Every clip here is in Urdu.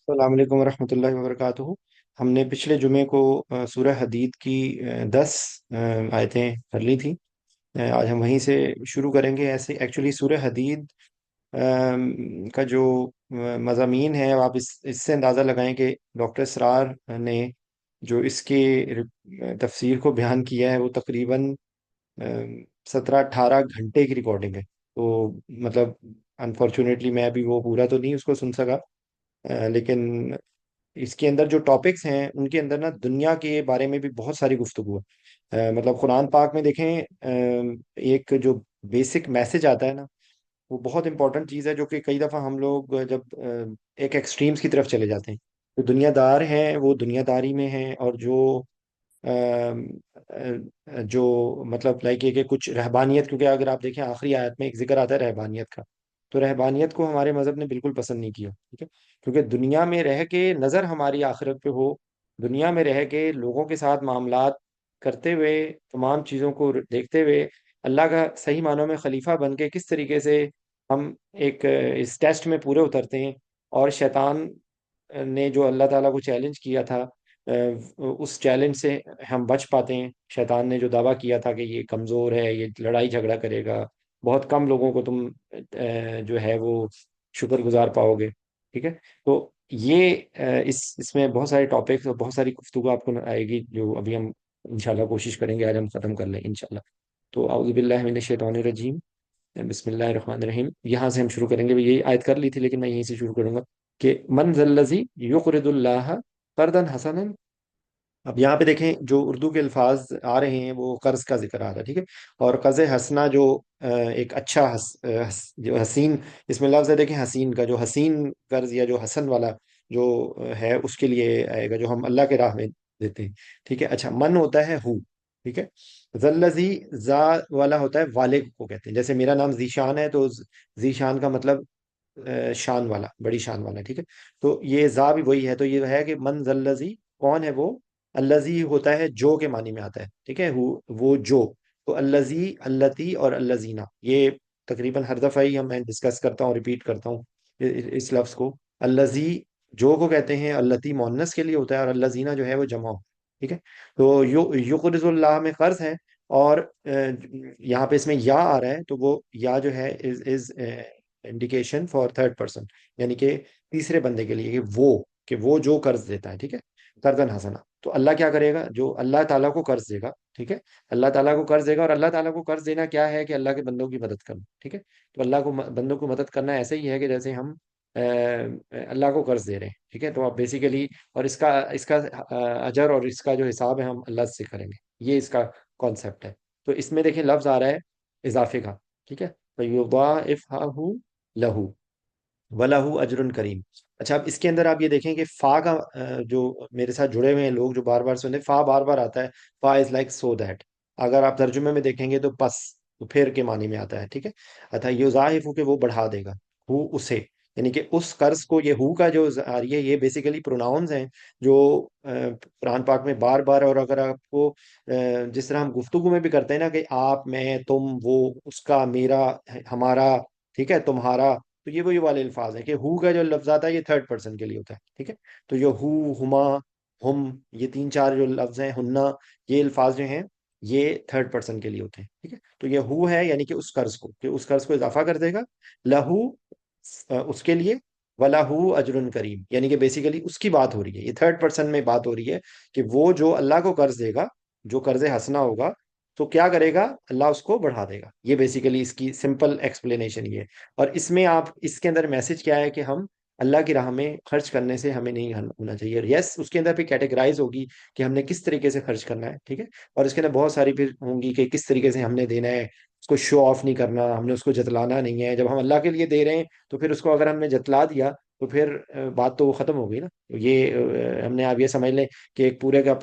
السلام علیکم ورحمۃ اللہ وبرکاتہ۔ ہم نے پچھلے جمعے کو سورہ حدید کی 10 آیتیں پڑھ لی تھی۔ آج ہم وہیں سے شروع کریں گے۔ ایسے ایکچولی سورہ حدید کا جو مضامین ہے، آپ اس سے اندازہ لگائیں کہ ڈاکٹر اسرار نے جو اس کے تفسیر کو بیان کیا ہے وہ تقریباً 17-18 گھنٹے کی ریکارڈنگ ہے۔ تو مطلب انفارچونیٹلی میں ابھی وہ پورا تو نہیں اس کو سن سکا، لیکن اس کے اندر جو ٹاپکس ہیں ان کے اندر نا دنیا کے بارے میں بھی بہت ساری گفتگو ہے۔ مطلب قرآن پاک میں دیکھیں، ایک جو بیسک میسج آتا ہے نا، وہ بہت امپورٹنٹ چیز ہے، جو کہ کئی دفعہ ہم لوگ جب ایک ایکسٹریمز کی طرف چلے جاتے ہیں، تو دنیا دار ہیں وہ دنیا داری میں ہیں، اور جو مطلب لائک یہ کہ کچھ رہبانیت، کیونکہ اگر آپ دیکھیں آخری آیت میں ایک ذکر آتا ہے رہبانیت کا، تو رہبانیت کو ہمارے مذہب نے بالکل پسند نہیں کیا، ٹھیک ہے؟ کیونکہ دنیا میں رہ کے نظر ہماری آخرت پہ ہو، دنیا میں رہ کے لوگوں کے ساتھ معاملات کرتے ہوئے، تمام چیزوں کو دیکھتے ہوئے، اللہ کا صحیح معنوں میں خلیفہ بن کے کس طریقے سے ہم ایک اس ٹیسٹ میں پورے اترتے ہیں، اور شیطان نے جو اللہ تعالیٰ کو چیلنج کیا تھا، اس چیلنج سے ہم بچ پاتے ہیں۔ شیطان نے جو دعویٰ کیا تھا کہ یہ کمزور ہے، یہ لڑائی جھگڑا کرے گا، بہت کم لوگوں کو تم جو ہے وہ شکر گزار پاؤ گے، ٹھیک ہے؟ تو یہ اس میں بہت سارے ٹاپکس اور بہت ساری گفتگو آپ کو آئے گی، جو ابھی ہم انشاءاللہ کوشش کریں گے آج ہم ختم کر لیں انشاءاللہ۔ تو اعوذ باللہ من الشیطان الرجیم، بسم اللہ الرحمن الرحیم۔ یہاں سے ہم شروع کریں گے، یہ آیت کر لی تھی لیکن میں یہیں سے شروع کروں گا کہ من ذا الذی یقرض اللہ قرضا حسنا۔ اب یہاں پہ دیکھیں جو اردو کے الفاظ آ رہے ہیں وہ قرض کا ذکر آ رہا ہے، ٹھیک ہے؟ اور قرض حسنا جو ایک اچھا جو حسین، اس میں لفظ ہے، دیکھیں حسین کا جو حسین قرض یا جو حسن والا جو ہے اس کے لیے آئے گا، جو ہم اللہ کے راہ میں دیتے ہیں، ٹھیک ہے؟ اچھا، من ہوتا ہے ہو، ٹھیک ہے؟ ذلذی، زا والا ہوتا ہے والے کو کہتے ہیں، جیسے میرا نام ذیشان ہے تو ذیشان کا مطلب شان والا، بڑی شان والا، ٹھیک ہے؟ تو یہ زا بھی وہی ہے، تو یہ ہے کہ من ذلذی، کون ہے وہ؟ الذی ہوتا ہے جو کے معنی میں آتا ہے، ٹھیک ہے؟ وہ جو، تو الذی، اللتی اور الذین، یہ تقریباً ہر دفعہ ہی میں ڈسکس کرتا ہوں، ریپیٹ کرتا ہوں اس لفظ کو۔ الذی جو کو کہتے ہیں، اللتی مؤنث کے لیے ہوتا ہے، اور الذین جو ہے وہ جمع، ٹھیک ہے؟ تو یقرض اللہ میں قرض ہے، اور یہاں پہ اس میں یا آ رہا ہے، تو وہ یا جو ہے از انڈیکیشن فار تھرڈ پرسن، یعنی کہ تیسرے بندے کے لیے، کہ وہ جو قرض دیتا ہے، ٹھیک ہے؟ قرضن حسنا، تو اللہ کیا کرے گا؟ جو اللہ تعالیٰ کو قرض دے گا، ٹھیک ہے؟ اللہ تعالیٰ کو قرض دے گا، اور اللہ تعالیٰ کو قرض دینا کیا ہے؟ کہ اللہ کے بندوں کی مدد کرنا، ٹھیک ہے؟ تو اللہ کو بندوں کو مدد کرنا ایسے ہی ہے کہ جیسے ہم اللہ کو قرض دے رہے ہیں، ٹھیک ہے؟ تو آپ بیسیکلی، اور اس کا اجر اور اس کا جو حساب ہے ہم اللہ سے کریں گے، یہ اس کا کانسیپٹ ہے۔ تو اس میں دیکھیں لفظ آ رہا ہے اضافے کا، ٹھیک ہے؟ فَيُضَاعِفْهُ لَهُ وَلَهُ أَجْرٌ کریم۔ اچھا، اب اس کے اندر آپ یہ دیکھیں کہ فا کا جو میرے ساتھ جڑے ہوئے ہیں لوگ جو بار بار سنتے، فا بار بار آتا ہے، فا از لائک سو دیٹ، اگر آپ ترجمے میں دیکھیں گے تو پس، تو پھر کے معنی میں آتا ہے، ٹھیک ہے؟ اچھا، یضاعف کہ وہ بڑھا دے گا، ہو اسے، یعنی کہ اس قرض کو، یہ ہو کا جو آ رہی ہے یہ بیسیکلی پروناؤنز ہیں جو قرآن پاک میں بار بار، اور اگر آپ کو جس طرح ہم گفتگو میں بھی کرتے ہیں نا کہ آپ، میں، تم، وہ، اس کا، میرا، ہمارا، ٹھیک ہے، تمہارا، تو یہ وہی والے الفاظ ہیں کہ ہو کا جو لفظ آتا ہے یہ تھرڈ پرسن کے لیے ہوتا ہے، ٹھیک ہے؟ تو یہ ہو، ہما، ہم، یہ تین چار جو لفظ ہیں، ہننا، یہ الفاظ جو ہیں یہ تھرڈ پرسن کے لیے ہوتے ہیں، ٹھیک ہے؟ تو یہ ہو ہے یعنی کہ اس قرض کو، کہ اس قرض کو اضافہ کر دے گا، لہو اس کے لیے، وَلَهُ أَجْرٌ کریم، یعنی کہ بیسیکلی اس کی بات ہو رہی ہے، یہ تھرڈ پرسن میں بات ہو رہی ہے کہ وہ جو اللہ کو قرض دے گا، جو قرض حسنا ہوگا، تو کیا کرے گا؟ اللہ اس کو بڑھا دے گا۔ یہ بیسیکلی اس کی سمپل ایکسپلینیشن یہ ہے۔ اور اس میں آپ، اس کے اندر میسج کیا ہے کہ ہم اللہ کی راہ میں خرچ کرنے سے ہمیں نہیں ہونا چاہیے، اور یس اس کے اندر پہ کیٹیگرائز ہوگی کہ ہم نے کس طریقے سے خرچ کرنا ہے، ٹھیک ہے؟ اور اس کے اندر بہت ساری پھر ہوں گی کہ کس طریقے سے ہم نے دینا ہے، اس کو شو آف نہیں کرنا، ہم نے اس کو جتلانا نہیں ہے، جب ہم اللہ کے لیے دے رہے ہیں تو پھر اس کو اگر ہم نے جتلا دیا تو پھر بات تو وہ ختم ہو گئی نا۔ یہ ہم نے، آپ یہ سمجھ لیں کہ ایک پورے کا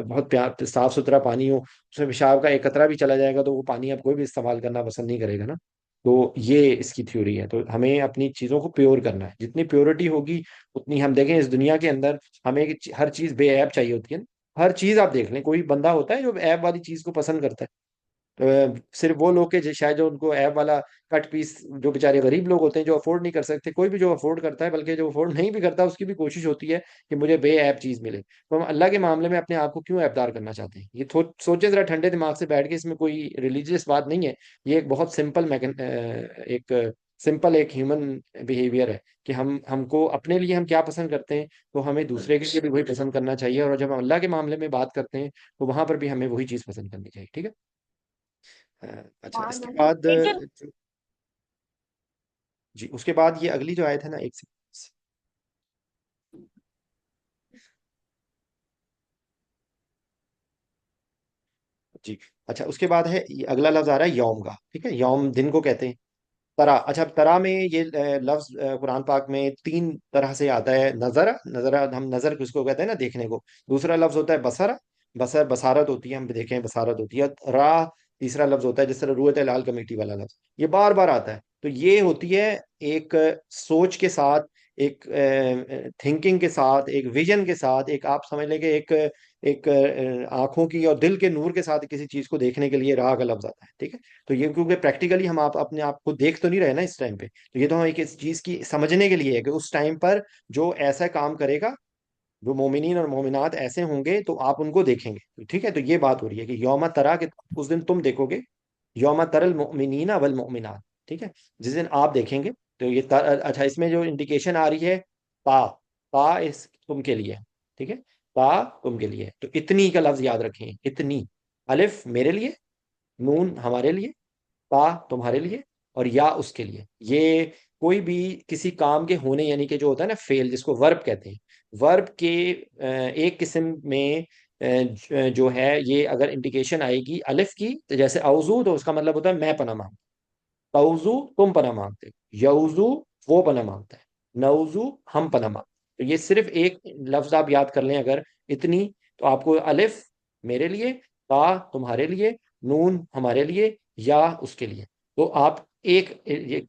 بہت صاف ستھرا پانی ہو، اس میں پیشاب کا ایک قطرہ بھی چلا جائے گا تو وہ پانی اب کوئی بھی استعمال کرنا پسند نہیں کرے گا نا۔ تو یہ اس کی تھیوری ہے۔ تو ہمیں اپنی چیزوں کو پیور کرنا ہے، جتنی پیورٹی ہوگی اتنی، ہم دیکھیں اس دنیا کے اندر ہمیں ہر چیز بے عیب چاہیے ہوتی ہے نا۔ ہر چیز آپ دیکھ لیں، کوئی بندہ ہوتا ہے جو عیب والی چیز کو پسند کرتا ہے؟ صرف وہ لوگ کے شاید جو ان کو ایپ والا کٹ پیس، جو بیچارے غریب لوگ ہوتے ہیں جو افورڈ نہیں کر سکتے، کوئی بھی جو افورڈ کرتا ہے، بلکہ جو افورڈ نہیں بھی کرتا اس کی بھی کوشش ہوتی ہے کہ مجھے بے ایپ چیز ملے، تو ہم اللہ کے معاملے میں اپنے آپ کو کیوں ایپ دار کرنا چاہتے ہیں؟ یہ سوچیں ذرا ٹھنڈے دماغ سے بیٹھ کے، اس میں کوئی ریلیجیس بات نہیں ہے، یہ ایک بہت سمپل ایک سمپل ایک ہیومن بیہیویئر ہے کہ ہم کو اپنے لیے ہم کیا پسند کرتے ہیں تو ہمیں دوسرے کے لیے بھی وہی پسند کرنا چاہیے، اور جب ہم اللہ کے معاملے میں بات کرتے ہیں تو وہاں پر بھی ہمیں وہی چیز پسند کرنی چاہیے، ٹھیک ہے؟ اچھا اس کے بعد لیکن جی اس کے بعد یہ اگلی جو آیت ہے نا، ایک سے جی اچھا اس کے بعد ہے یہ اگلا لفظ آ رہا ہے یوم کا، ٹھیک ہے؟ یوم دن کو کہتے ہیں، ترا، اچھا ترا میں یہ لفظ قرآن پاک میں تین طرح سے آتا ہے، نظر، نظر ہم نظر کس کو کہتے ہیں نا، دیکھنے کو، دوسرا لفظ ہوتا ہے بصر، بصر بصارت ہوتی ہے، ہم دیکھیں بصارت ہوتی ہے، را تیسرا لفظ ہوتا ہے جس طرح رویت لال کمیٹی والا لفظ، یہ بار بار آتا ہے، تو یہ ہوتی ہے ایک سوچ کے ساتھ، ایک تھنکنگ کے ساتھ، ایک ویژن کے ساتھ، ایک آپ سمجھ لیں کہ ایک ایک آنکھوں کی اور دل کے نور کے ساتھ کسی چیز کو دیکھنے کے لیے راہ کا لفظ آتا ہے، ٹھیک ہے؟ تو یہ کیونکہ پریکٹیکلی ہم اپنے آپ کو دیکھ تو نہیں رہے نا اس ٹائم پہ، تو یہ تو ہم ایک اس چیز کی سمجھنے کے لیے ہے کہ اس ٹائم پر جو ایسا کام کرے گا، جو مومنین اور مومنات ایسے ہوں گے تو آپ ان کو دیکھیں گے، ٹھیک ہے؟ تو یہ بات ہو رہی ہے کہ یوم ترا، کہ اس دن تم دیکھو گے، یوم تر المؤمنین والمؤمنات، ٹھیک ہے؟ جس دن آپ دیکھیں گے، تو یہ اچھا اس میں جو انڈیکیشن آ رہی ہے تا، تا اس تم کے لیے، ٹھیک ہے؟ تا تم کے لیے، تو اتنی کا لفظ یاد رکھیں، اتنی، الف میرے لیے، نون ہمارے لیے، تا تمہارے لیے، اور یا اس کے لیے، یہ کوئی بھی کسی کام کے ہونے، یعنی کہ جو ہوتا ہے نا فیل جس کو ورب کہتے ہیں، ورب کے ایک قسم میں جو ہے یہ اگر انڈیکیشن آئے گی الف کی، تو جیسے اوضو، تو اس کا مطلب ہوتا ہے میں پناہ مانگتا ہوں، توضو تم پناہ مانگتے ہو، یوزو وہ پناہ مانگتا ہے، نوزو ہم پناہ مانگتے ہیں، تو یہ صرف ایک لفظ آپ یاد کر لیں اگر، اتنی، تو آپ کو الف میرے لیے، تا تمہارے لیے، نون ہمارے لیے، یا اس کے لیے، تو آپ ایک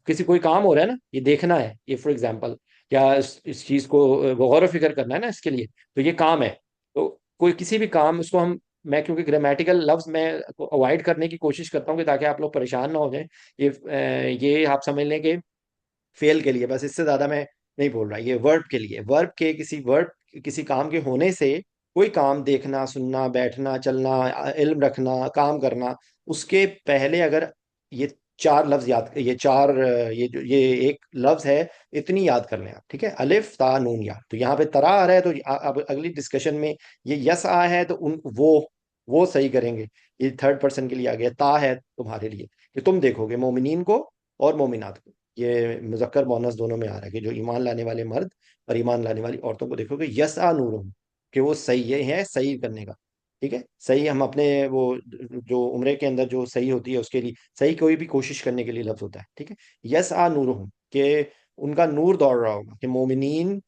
کسی کوئی کام ہو رہا ہے نا، یہ دیکھنا ہے، یہ فار ایگزامپل، یا اس چیز کو غور و فکر کرنا ہے نا اس کے لیے، تو یہ کام ہے، تو کوئی کسی بھی کام اس کو ہم، میں کیونکہ گرامیٹیکل لفظ میں اوائڈ کرنے کی کوشش کرتا ہوں کہ تاکہ آپ لوگ پریشان نہ ہو جائیں، یہ آپ سمجھ لیں کہ فیل کے لیے، بس اس سے زیادہ میں نہیں بول رہا، یہ ورب کے لیے، ورب کے کسی ورب کسی کام کے ہونے سے، کوئی کام دیکھنا، سننا، بیٹھنا، چلنا، علم رکھنا، کام کرنا، اس کے پہلے اگر یہ چار لفظ یاد، یہ چار یہ ایک لفظ ہے، اتنی یاد کر لیں آپ، ٹھیک ہے؟ الف تا نون یا، تو یہاں پہ ترا آ رہا ہے، تو اب اگلی ڈسکشن میں یہ یس آ ہے تو وہ صحیح کریں گے، یہ تھرڈ پرسن کے لیے آ گیا، تا ہے تمہارے لیے کہ تم دیکھو گے مومنین کو اور مومنات کو، یہ مذکر مونس دونوں میں آ رہا ہے کہ جو ایمان لانے والے مرد اور ایمان لانے والی عورتوں کو دیکھو گے، یس آ نور، کہ وہ صحیح ہے صحیح کرنے کا، ٹھیک ہے؟ صحیح ہم اپنے وہ جو عمرے کے اندر جو صحیح ہوتی ہے اس کے لیے صحیح کوئی بھی کوشش کرنے کے لیے لفظ ہوتا ہے، ٹھیک ہے؟ یس آ نور، کہ ان کا نور دوڑ رہا ہوگا، کہ مومنین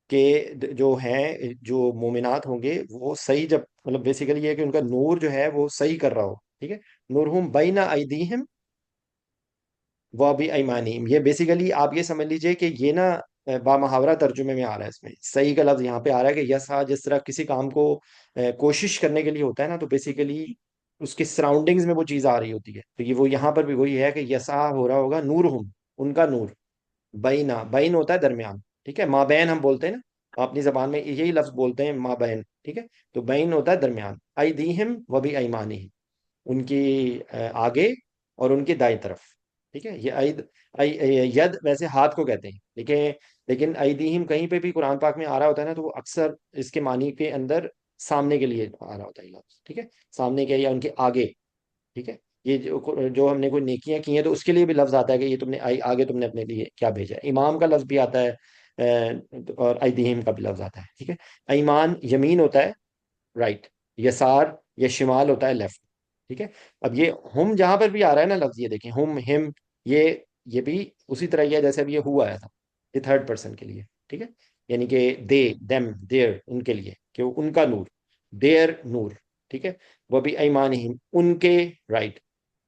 کے جو ہیں، جو مومنات ہوں گے وہ صحیح، جب مطلب بیسیکلی یہ ہے کہ ان کا نور جو ہے وہ صحیح کر رہا ہو، ٹھیک ہے؟ نورہم بین ایدیہم وہ بھی ایمانیم، یہ بیسیکلی آپ یہ سمجھ لیجئے کہ یہ نا با محاورہ ترجمے میں آ رہا ہے، اس میں صحیح کا لفظ یہاں پہ آ رہا ہے کہ یسا، جس طرح کسی کام کو کوشش کرنے کے لیے ہوتا ہے نا، تو بیسیکلی اس کی سراؤنڈنگز میں وہ چیز آ رہی ہوتی ہے، تو یہ وہ یہاں پر بھی وہی ہے کہ یسا ہو رہا ہوگا نورہم، ان کا نور، بینا، بین ہوتا ہے درمیان، ٹھیک ہے؟ ماں بین ہم بولتے ہیں نا اپنی زبان میں، یہی لفظ بولتے ہیں ماں بین، ٹھیک ہے؟ تو بین ہوتا ہے درمیان، ایدیہم و بھی ایمانہم، ان کی آگے اور ان کی دائیں طرف، ٹھیک ہے؟ یہ ید ویسے ہاتھ کو کہتے ہیں، لیکن ایدیہم کہیں پہ بھی قرآن پاک میں آ رہا ہوتا ہے نا، تو وہ اکثر اس کے معنی کے اندر سامنے کے لیے آ رہا ہوتا ہے یہ لفظ، ٹھیک ہے؟ سامنے کے یا ان کے آگے، ٹھیک ہے؟ یہ جو ہم نے کوئی نیکیاں کی ہیں تو اس کے لیے بھی لفظ آتا ہے کہ یہ تم نے آگے تم نے اپنے لیے کیا بھیجا ہے، امام کا لفظ بھی آتا ہے، اور ایدیہم کا بھی لفظ آتا ہے، ٹھیک ہے؟ ایمان یمین ہوتا ہے، رائٹ، یسار یا شمال ہوتا ہے، لیفٹ، ٹھیک ہے؟ اب یہ ہم جہاں پر بھی آ رہا ہے نا لفظ، یہ دیکھیں ہم ہم، یہ بھی اسی طرح یہ جیسے ابھی یہ ہوا آیا تھا، یہ تھرڈ پرسن کے لیے، ٹھیک ہے؟ یعنی کہ دے دیم دیر، ان کے لیے، کہ ان کا نور، دیر نور، ٹھیک ہے؟ وہ بھی ایمانہم، ان کے رائٹ،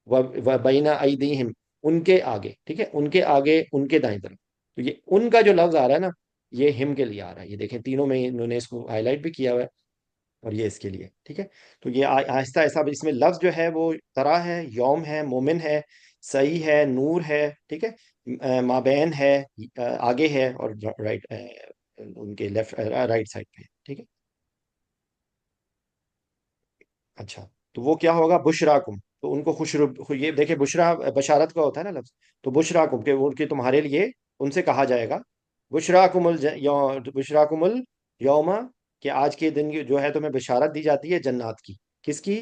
وہ بینا ایدیہم، ان کے آگے، ٹھیک ہے؟ ان کے آگے، ان کے دائیں طرف، تو یہ ان کا جو لفظ آ رہا ہے نا، یہ ہم کے لیے آ رہا ہے، یہ دیکھیں تینوں میں انہوں نے اس کو ہائی لائٹ بھی کیا ہوا ہے، اور یہ اس کے لیے، ٹھیک ہے؟ تو یہ آہستہ آہستہ اس میں لفظ جو ہے وہ ترا ہے، یوم ہے، مومن ہے، صحیح ہے، نور ہے، ٹھیک ہے، مابین ہے، آگے ہے، اور رائٹ ان کے لیفٹ رائٹ سائڈ پہ، ٹھیک ہے؟ اچھا، تو وہ کیا ہوگا؟ بشراکم، تو ان کو یہ دیکھیں، بشرا بشارت کا ہوتا ہے نا لفظ، تو بشراکم کہ ان کے تمہارے لیے ان سے کہا جائے گا، بشراکم الیوم، کہ آج کے دن جو ہے تمہیں بشارت دی جاتی ہے جنات کی۔ کس کی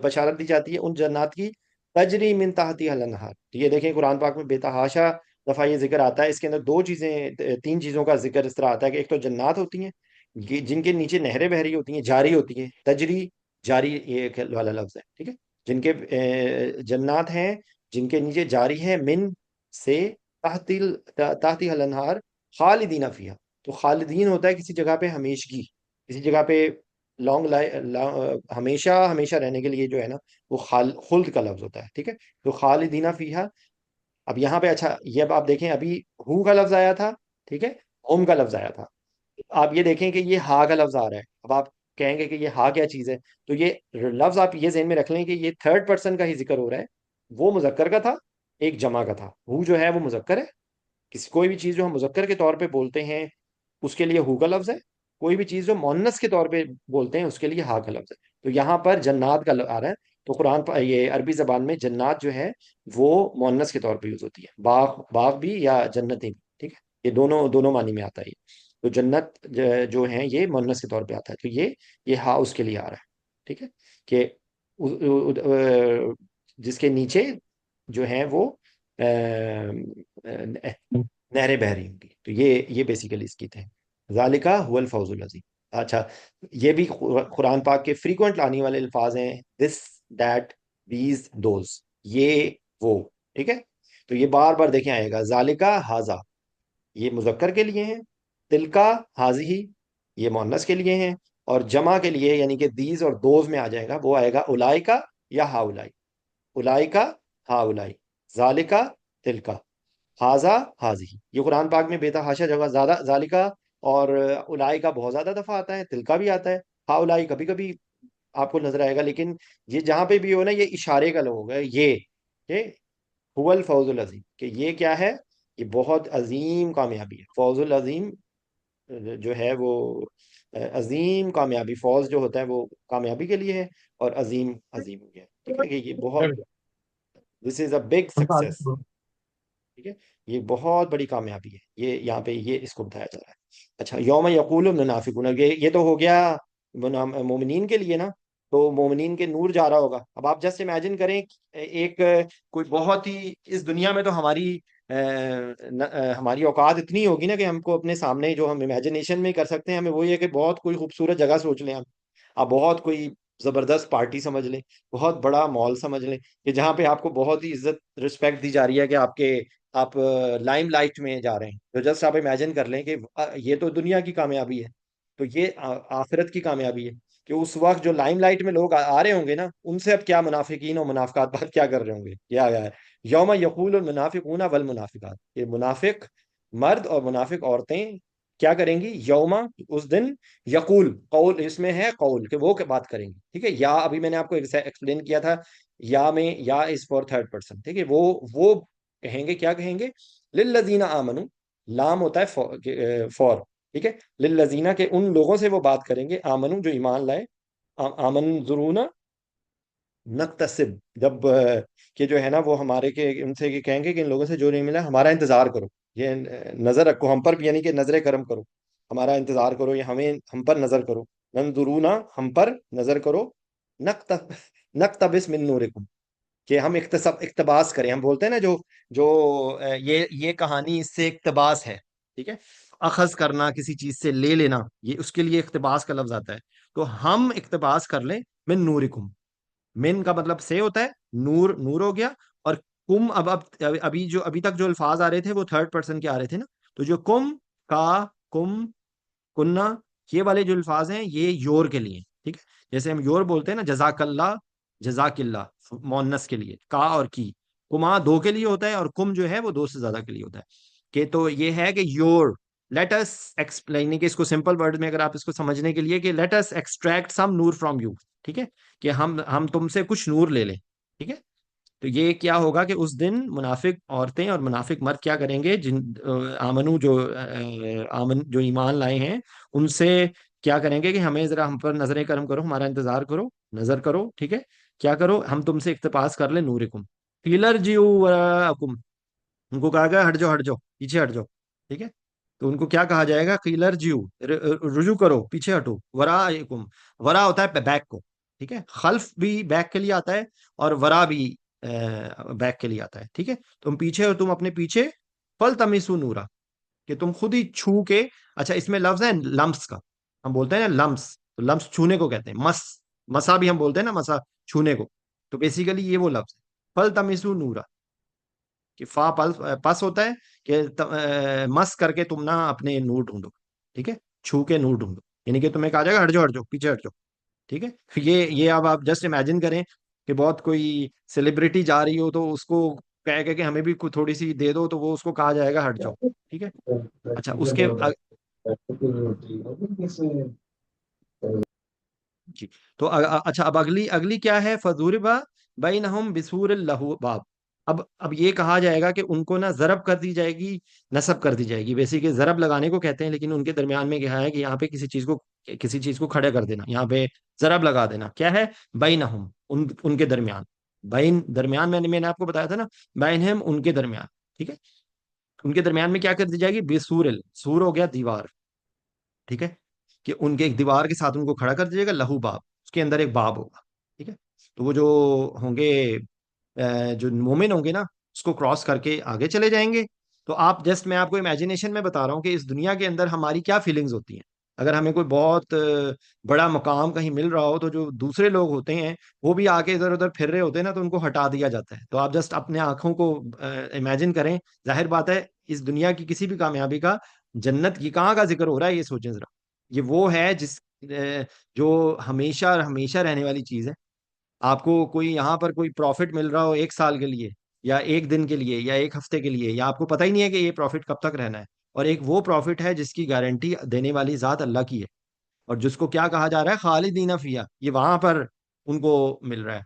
بشارت دی جاتی ہے؟ ان جنات کی، تجری من تحتها الانہار۔ تو یہ دیکھیں قرآن پاک میں بے تحاشا دفعہ یہ ذکر آتا ہے، اس کے اندر دو چیزیں، تین چیزوں کا ذکر اس طرح آتا ہے کہ ایک تو جنات ہوتی ہیں جن کے نیچے نہریں بہ رہی ہوتی ہیں، جاری ہوتی ہیں، تجری، جاری یہ ایک والا لفظ ہے، ٹھیک ہے؟ جن کے جنات ہیں جن کے نیچے جاری ہیں، من سے، تحتی الانہار، خالدین فیہا، تو خالدین ہوتا ہے کسی جگہ پہ ہمیشگی، کسی جگہ پہ ہمیشہ ہمیشہ رہنے کے لیے جو ہے نا وہ خلد کا لفظ ہوتا ہے، ٹھیک ہے؟ تو خالدین فیہا، اب یہاں پہ اچھا یہ اب آپ دیکھیں، ابھی ہو کا لفظ آیا تھا، ٹھیک ہے، ہوم کا لفظ آیا تھا، آپ یہ دیکھیں کہ یہ ہا کا لفظ آ رہا ہے، اب آپ کہیں گے کہ یہ ہا کیا چیز ہے؟ تو یہ لفظ آپ یہ ذہن میں رکھ لیں کہ یہ تھرڈ پرسن کا ہی ذکر ہو رہا ہے، وہ مذکر کا تھا، ایک جمع کا تھا، ہو جو ہے وہ مذکر ہے، کوئی بھی چیز جو ہم مذکر کے طور پہ بولتے ہیں اس کے لیے ہو کا لفظ ہے، کوئی بھی چیز جو مونس کے طور پہ بولتے ہیں اس کے لیے ہا کا لفظ ہے۔ تو یہاں پر جنات کا آ رہا ہے، تو یہ عربی زبان میں جنات جو ہے وہ مونس کے طور پہ یوز ہوتی ہے، باغ، باغ بھی یا جنتیں بھی، ٹھیک ہے؟ یہ دونوں دونوں معنی میں آتا ہے یہ۔ تو جنت جو ہیں یہ مونس کے طور پہ آتا ہے، تو یہ ہا اس کے لیے آ رہا ہے، ٹھیک ہے؟ کہ جس کے نیچے جو ہیں وہ نہریں بہ رہی ہوں گی، تو یہ بیسیکلی اس کی تھے، ذالکا هو الفوز العظیم۔ اچھا، یہ بھی قرآن پاک کے فریکوینٹ آنے والے الفاظ ہیں، دس، دیٹ، دیز، دوز، یہ، وہ، ٹھیک ہے؟ تو یہ بار بار دیکھیں آئے گا، ذالکا ہاذا، یہ مذکر کے لیے ہیں، تلکا ہاذی، یہ مؤنث کے لیے ہیں، اور جمع کے لیے یعنی کہ دیز اور دوز میں آ جائے گا، وہ آئے گا اولائکا یا ہاؤلائی، اولائکا، ہاؤلائی، ذالکا، تلکا، ہاذا، حاضی۔ یہ قرآن پاک میں بے تحاشا جگہ زیادہ ذالکا اور الائی کا بہت زیادہ دفعہ آتا ہے، تلکا بھی آتا ہے، ہا الائی کبھی کبھی آپ کو نظر آئے گا، لیکن یہ جہاں پہ بھی ہو نا یہ اشارے کا لوگ ہے، یہ هو الفوز العظیم، کہ یہ کیا ہے؟ یہ بہت عظیم کامیابی ہے، فوز العظیم جو ہے وہ عظیم کامیابی، فوز جو ہوتا ہے وہ کامیابی کے لیے ہے، اور عظیم عظیم ہو گیا، ٹھیک ہے؟ کہ یہ بہت، دس از اے بگ سکسیس، ٹھیک ہے؟ یہ بہت بڑی کامیابی ہے، یہ یہاں پہ یہ اس کو بتایا جا رہا ہے۔ اچھا، یوم یقول المنافقون، یہ تو ہو گیا مومنین کے لیے نا، تو مومنین کے نور جا رہا ہوگا، اب آپ جسٹ امیجن کریں ایک کوئی بہت ہی، اس دنیا میں تو ہماری اوقات اتنی ہوگی نا کہ ہم کو اپنے سامنے جو ہم امیجنیشن میں کر سکتے ہیں، ہمیں وہی ہے کہ بہت کوئی خوبصورت جگہ سوچ لیں آپ بہت کوئی زبردست پارٹی سمجھ لیں، بہت بڑا مال سمجھ لیں، کہ جہاں پہ آپ کو بہت ہی عزت رسپیکٹ دی جا رہی ہے، کہ آپ لائم لائٹ میں جا رہے ہیں، تو جسٹ آپ امیجن کر لیں کہ یہ تو دنیا کی کامیابی ہے، تو یہ آخرت کی کامیابی ہے، کہ اس وقت جو لائم لائٹ میں لوگ آ رہے ہوں گے نا، ان سے اب کیا منافقین اور منافقات بات کیا کر رہے ہوں گے، کیا گیا ہے؟ یوم یقول المنافقون والمنافقات، یہ منافق مرد اور منافق عورتیں کیا کریں گی؟ یوما، اس دن، یقول، قول اس میں ہے، قول کہ وہ بات کریں گی، ٹھیک ہے؟ یا ابھی میں نے آپ کو ایکسپلین کیا تھا، یا میں یا اس فور تھرڈ پرسن، ٹھیک ہے؟ وہ کہیں گے، کیا کہیں گے؟ للذین آمنو، لام ہوتا ہے فور، ٹھیک ہے؟ للذین، کے ان لوگوں سے وہ بات کریں گے، آمنو جو ایمان لائے، آمن ضرونا نقتصب، جب کہ جو ہے نا وہ ہمارے کے ان سے کہیں گے کہ ان لوگوں سے جو نہیں ملا ہمارا انتظار کرو، یہ نظر رکھو ہم پر، یعنی کہ نظر کرم کرو، ہمارا انتظار کرو، یا ہم پر نظر کرو، ننظرونا، ہم پر نظر کرو، نقت نقتبس من نورکم، کہ ہم اقتباس کریں، ہم بولتے ہیں نا جو یہ کہانی اس سے اقتباس ہے، ٹھیک ہے؟ اخذ کرنا، کسی چیز سے لے لینا، یہ اس کے لیے اقتباس کا لفظ آتا ہے، تو ہم اقتباس کر لیں من نورکم، من کا مطلب سے ہوتا ہے، نور، نور ہو گیا، اور کم، ابھی تک جو الفاظ آ رہے تھے وہ تھرڈ پرسن کے آ رہے تھے نا، تو جو کم، کا، کم، کننا، یہ والے جو الفاظ ہیں یہ یور کے لیے، ٹھیک ہے؟ جیسے ہم یور بولتے ہیں نا، جزاک اللہ، جزاک اللہ مونس کے لیے، کا اور کی، کما دو کے لیے ہوتا ہے، اور کم جو ہے وہ دو سے زیادہ کے لیے ہوتا ہے، کہ تو یہ ہے کہ یور، لیٹ اس ایکسپلین کہ اس کو سمپل ورڈ میں اگر آپ اس کو سمجھنے کے لیے کہ لیٹ اس ایکسٹریکٹ سم نور فرام یو، ٹھیک ہے، کہ ہم تم سے کچھ نور لے لیں، ٹھیک ہے. تو یہ کیا ہوگا کہ اس دن منافق عورتیں اور منافق مرد کیا کریں گے، جن آمنو جو ایمان لائے ہیں ان سے کیا کریں گے کہ ہمیں ذرا ہم پر نظر کرم کرو، ہمارا انتظار کرو، نظر کرو، ٹھیک ہے. کیا کرو، ہم تم سے اقتباس کر لیں نورکم فیلر جیو وراکم. ان کو کہا گیا ہٹ جاؤ، ہٹ جاؤ، پیچھے ہٹ جاؤ، ٹھیک ہے. تو ان کو کیا کہا جائے گا، قیلر جیو، رجوع کرو، پیچھے ہٹو، ورائکم. ورا ہوتا ہے بیک کو، ٹھیک ہے، خلف بھی بیک کے لیے آتا ہے اور ورا بھی بیک کے لیے آتا ہے، ٹھیک ہے. تم پیچھے ہو، تم اپنے پیچھے، فل تمیسو نورا، کہ تم خود ہی چھو کے. اچھا اس میں لفظ ہے لمس کا، ہم بولتے ہیں نا لمس، تو لمس چھونے کو کہتے ہیں. مسا بھی ہم بولتے ہیں نا، مسا چھونے کو. تو بیسیکلی یہ وہ لفظ ہے، فل تمیسو نورا، کہ فا پس ہوتا ہے کہ مس کر کے تم نہ اپنے نور ڈھونڈو، ٹھیک ہے، چھو کے نور ڈھونڈو. یعنی کہ تمہیں کہا جائے گا ہٹ جاؤ، ہٹ جاؤ، پیچھے ہٹ جاؤ، ٹھیک ہے. یہ اب آپ جسٹ امیجن کریں کہ بہت کوئی سیلیبریٹی جا رہی ہو تو اس کو کہے گا کہ ہمیں بھی کوئی تھوڑی سی دے دو، تو وہ اس کو کہا جائے گا ہٹ جاؤ، ٹھیک ہے. اچھا اس کے جی. تو اچھا اب اگلی کیا ہے، فضوربا بینہم بسور لہو باب. اب یہ کہا جائے گا کہ ان کو نا ضرب کر دی جائے گی، نصب کر دی جائے گی. بیسیکلی ضرب لگانے کو کہتے ہیں، لیکن ان کے درمیان میں کیا ہے کہ یہاں پہ کسی چیز کو کھڑے کر دینا، یہاں پہ ضرب لگا دینا. کیا ہے، بینہم، ان کے درمیان. بین درمیان، میں نے آپ کو بتایا تھا نا، بینہم ان کے درمیان، ٹھیک ہے. ان کے درمیان میں کیا کر دی جائے گی، بسور، سور ہو گیا دیوار، ٹھیک ہے، کہ ان کے ایک دیوار کے ساتھ ان کو کھڑا کر دیجیے گا، لہو باب، اس کے اندر ایک باب ہوگا، ٹھیک ہے. تو وہ جو ہوں گے، جو مومن ہوں گے نا، اس کو کراس کر کے آگے چلے جائیں گے. تو آپ جسٹ میں آپ کو امیجنیشن میں بتا رہا ہوں کہ اس دنیا کے اندر ہماری کیا فیلنگز ہوتی ہیں. اگر ہمیں کوئی بہت بڑا مقام کہیں مل رہا ہو، تو جو دوسرے لوگ ہوتے ہیں وہ بھی آ کے ادھر ادھر پھر رہے ہوتے ہیں نا، تو ان کو ہٹا دیا جاتا ہے. تو آپ جسٹ اپنے آنکھوں کو امیجن کریں. ظاہر بات ہے اس دنیا کی کسی بھی کامیابی کا جنت کی کہاں کا ذکر ہو رہا ہے، یہ سوچیں ذرا. یہ وہ ہے جو ہمیشہ اور ہمیشہ رہنے والی چیز ہے. آپ کو کوئی یہاں پر کوئی پروفٹ مل رہا ہو 1 سال کے لیے، یا 1 دن کے لیے، یا 1 ہفتے کے لیے، یا آپ کو پتہ ہی نہیں ہے کہ یہ پروفٹ کب تک رہنا ہے. اور ایک وہ پروفٹ ہے جس کی گارنٹی دینے والی ذات اللہ کی ہے، اور جس کو کیا کہا جا رہا ہے، خالدین فیہا، یہ وہاں پر ان کو مل رہا ہے.